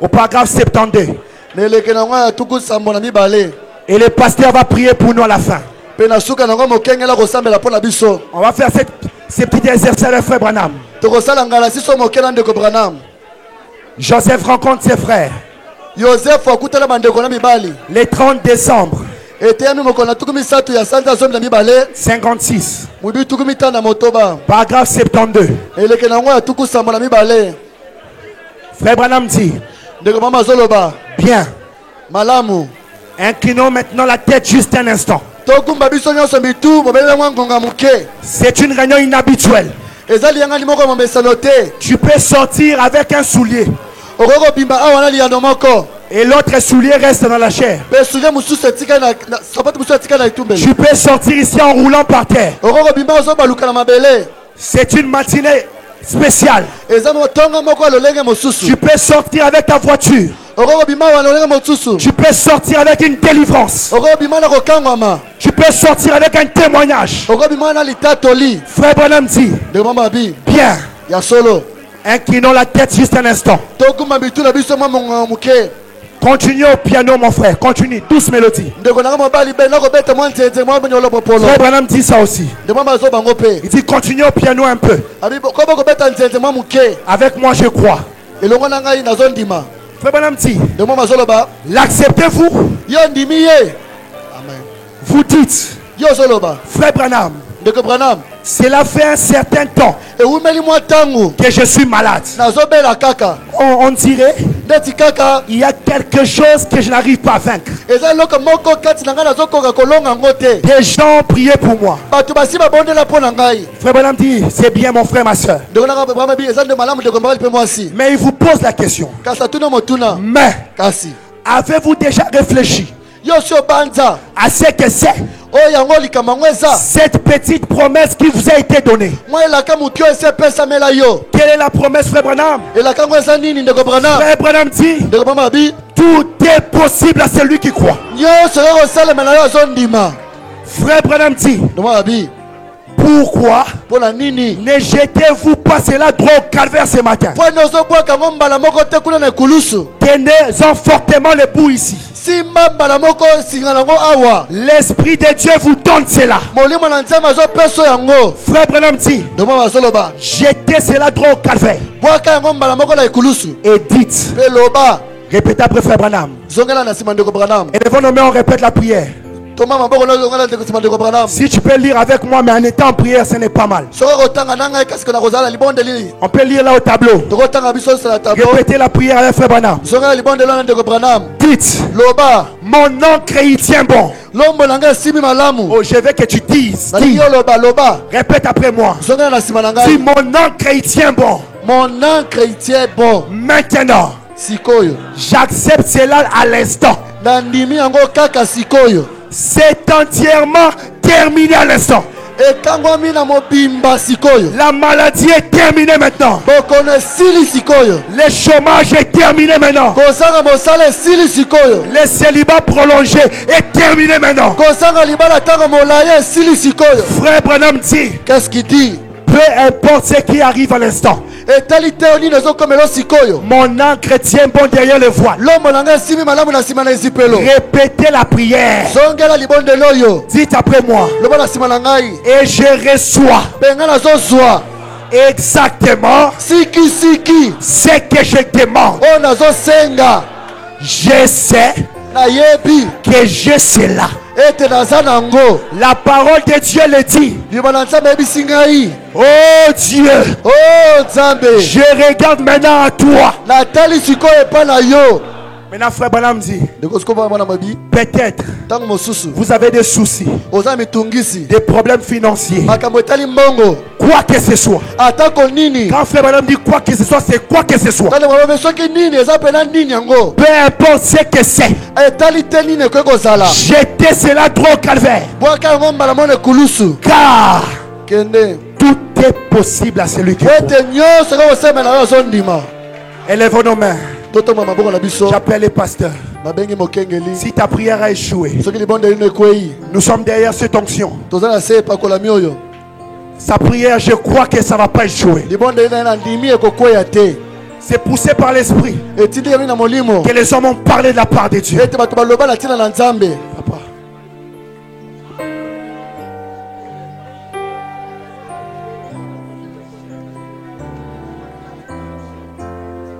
au paragraphe 72, et le pasteur va prier pour nous à la fin. On va faire ces petits exercices avec frère Branham. Joseph rencontre ses frères. Le 30 décembre 56, paragraphe 72. Frère Branham dit: bien, inclinons maintenant la tête juste un instant. C'est une réunion inhabituelle. Tu peux sortir avec un soulier. Et l'autre soulier reste dans la chair. Tu peux sortir ici en roulant par terre. C'est une matinée spéciale. Tu peux sortir avec ta voiture. Tu peux sortir avec une délivrance. Tu peux sortir avec un témoignage. Frère Branham dit, bien, inclinons la tête juste un instant. Continue au piano, mon frère. Continue. Douce mélodie. Frère Branham dit ça aussi. Il dit continue au piano un peu. Avec moi, je crois. Frère Branham dit, l'acceptez-vous? Vous dites, Frère Branham, cela fait un certain temps que je suis malade. On dirait il y a quelque chose que je n'arrive pas à vaincre. Des gens ont prié pour moi. Frère Branham dit, c'est bien mon frère, ma soeur. Mais il vous pose la question. Mais avez-vous déjà réfléchi à ce que c'est cette petite promesse qui vous a été donnée? Quelle est la promesse, Frère Branham? Frère Branham dit, tout est possible à celui qui croit. Frère Branham dit, pourquoi ne jetez-vous pas cela droit au calvaire ce matin? Tenez-en fortement les bouts ici. L'Esprit de Dieu vous donne cela. Frère Branham dit, jetez cela droit au calvaire. Et dites, répétez après Frère Branham. Et devant nos mains, on répète la prière. Si tu peux lire avec moi, mais en étant en prière, ce n'est pas mal. On peut lire là au tableau. Répétez la prière avec Frère Branham. Dites, mon nom chrétien bon. Oh, je veux que tu dises. Répète après moi. Dis, mon nom chrétien bon. Maintenant, j'accepte cela à l'instant. C'est entièrement terminé à l'instant. La maladie est terminée maintenant. Le chômage est terminé maintenant. Le célibat prolongé est terminé maintenant. Frère Branham dit, qu'est-ce qu'il dit? Peu importe ce qui arrive à l'instant, mon âme chrétien bon derrière le voile. Répétez la prière. Dites après moi. Et je reçois exactement ce que je demande. Je sais que je suis là. La parole de Dieu le dit. Oh Dieu, je regarde maintenant à toi. Maintenant, Frère Branham dit, peut-être vous avez des soucis, des problèmes financiers, quoi que ce soit. Quand Frère Branham dit quoi que ce soit, c'est quoi que ce soit. Peu importe ce que c'est, jetez cela droit au calvaire. Car tout est possible à celui qui croit. Élevons nos mains. J'appelle les pasteurs. Si ta prière a échoué, nous sommes derrière cette onction. Sa prière, je crois que ça ne va pas échouer. C'est poussé par l'esprit que les hommes ont parlé de la part de Dieu. Papa.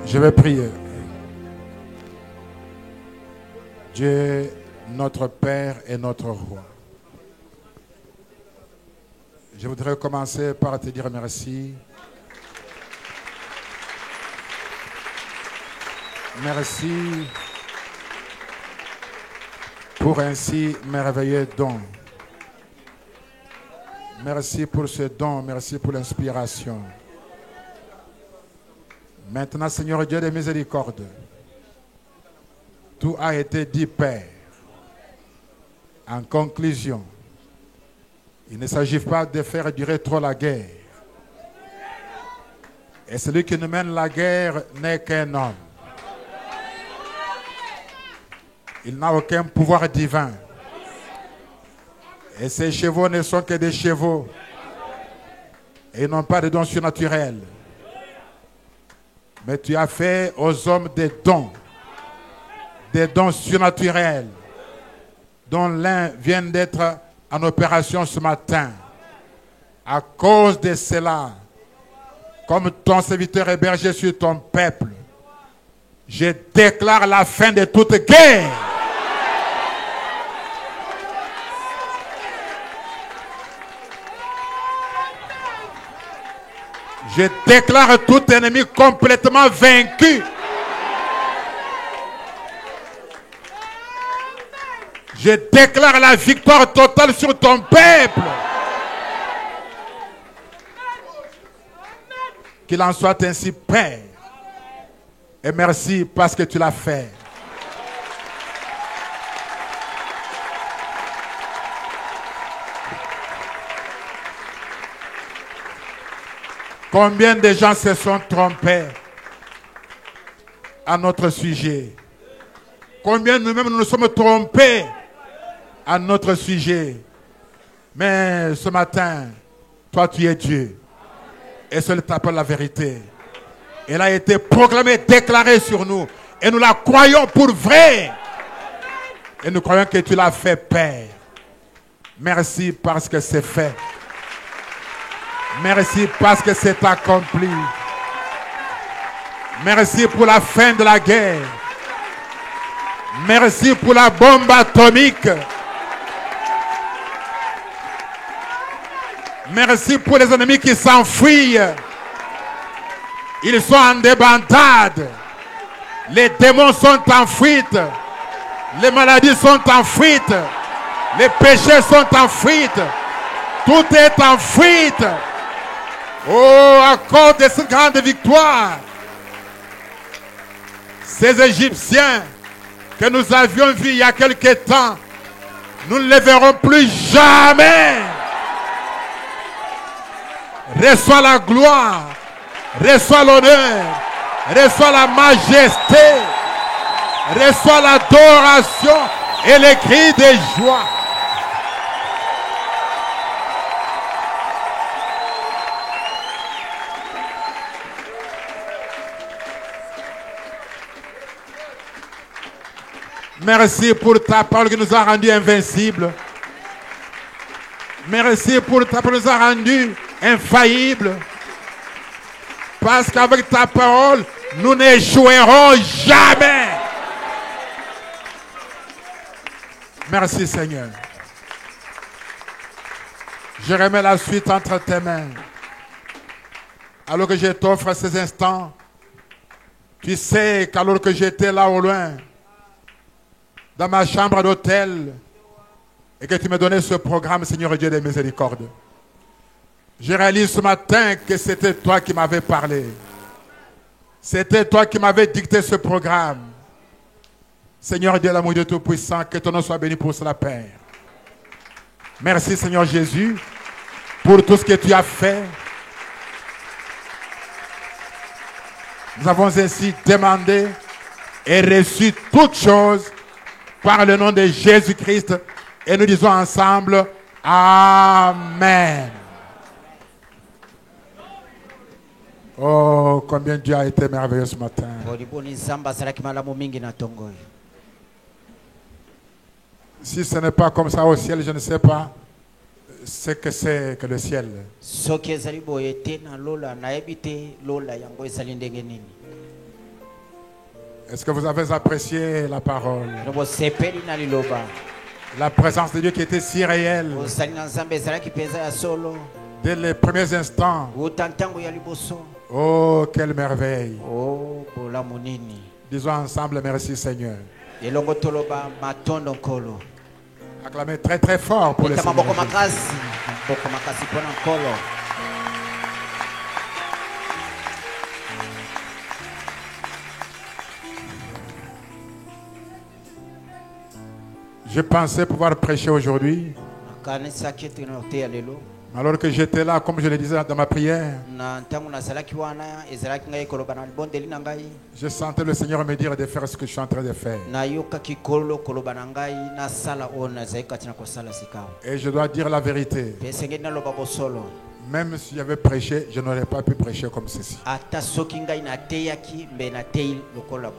Je vais prier. Dieu, notre Père et notre Roi. Je voudrais commencer par te dire merci. Merci pour un si merveilleux don Merci pour ce don, merci pour l'inspiration. Maintenant, Seigneur Dieu de miséricorde, tout a été dit, Père. En conclusion, il ne s'agit pas de faire durer trop la guerre. Et celui qui nous mène la guerre n'est qu'un homme. Il n'a aucun pouvoir divin. Et ces chevaux ne sont que des chevaux. Et ils n'ont pas de dons surnaturels. Mais tu as fait aux hommes des dons surnaturels, dont l'un vient d'être en opération ce matin. À cause de cela, comme ton serviteur est berger sur ton peuple, je déclare la fin de toute guerre. Je déclare tout ennemi complètement vaincu. Je déclare la victoire totale sur ton peuple. Qu'il en soit ainsi, Père. Et merci parce que tu l'as fait. Combien de gens se sont trompés à notre sujet? Combien nous-mêmes nous sommes trompés à notre sujet? Mais ce matin, toi tu es Dieu. Et seul t'appelle la vérité. Elle a été proclamée, déclarée sur nous. Et nous la croyons pour vrai. Et nous croyons que tu l'as fait, Père. Merci parce que c'est fait. Merci parce que c'est accompli. Merci pour la fin de la guerre. Merci pour la bombe atomique. Merci pour les ennemis qui s'enfuient. Ils sont en débandade. Les démons sont en fuite. Les maladies sont en fuite. Les péchés sont en fuite. Tout est en fuite. Oh, à cause de cette grande victoire, ces Égyptiens que nous avions vus il y a quelque temps, nous ne les verrons plus jamais. Reçois la gloire, reçois l'honneur, reçois la majesté, reçois l'adoration et les cris de joie. Merci pour ta parole qui nous a rendus invincibles. Merci pour ta parole qui nous a rendus infaillibles. Parce qu'avec ta parole, nous n'échouerons jamais. Merci Seigneur. Je remets la suite entre tes mains. Alors que je t'offre ces instants, tu sais qu'alors que j'étais là au loin, dans ma chambre d'hôtel, et que tu me donnais ce programme, Seigneur Dieu des miséricordes. Je réalise ce matin que c'était toi qui m'avais parlé. C'était toi qui m'avais dicté ce programme. Seigneur Dieu, l'amour de Tout-Puissant, que ton nom soit béni pour cela, Père. Merci, Seigneur Jésus, pour tout ce que tu as fait. Nous avons ainsi demandé et reçu toutes choses par le nom de Jésus-Christ. Et nous disons ensemble, Amen. Oh, combien Dieu a été merveilleux ce matin. Si ce n'est pas comme ça au ciel, je ne sais pas ce que c'est que le ciel. Est-ce que vous avez apprécié la parole? La présence de Dieu qui était si réelle. Dès les premiers instants. Oh, quelle merveille. Disons ensemble, merci Seigneur. Acclamez très très fort pour le Seigneur. Je pensais pouvoir prêcher aujourd'hui. Alors que j'étais là, comme je le disais dans ma prière, je sentais le Seigneur me dire de faire ce que je suis en train de faire. Et je dois dire la vérité. Même si j'avais prêché, je n'aurais pas pu prêcher comme ceci.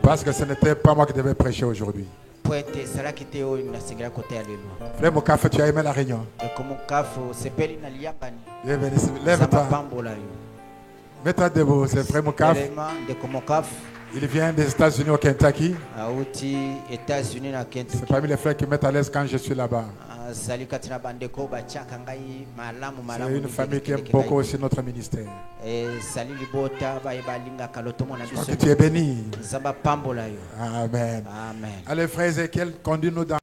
Parce que ce n'était pas moi qui devais prêcher aujourd'hui. Frère Moukaf, tu as aimé la réunion? Lève-toi. Mets-toi debout, c'est Frère Moukaf. Il vient des États-Unis au Kentucky. C'est parmi les frères qui mettent à l'aise quand je suis là-bas. C'est une famille qui aime beaucoup aussi notre ministère. Je crois que tu es béni. Amen. Allez, frère Ézéchiel, conduis-nous dans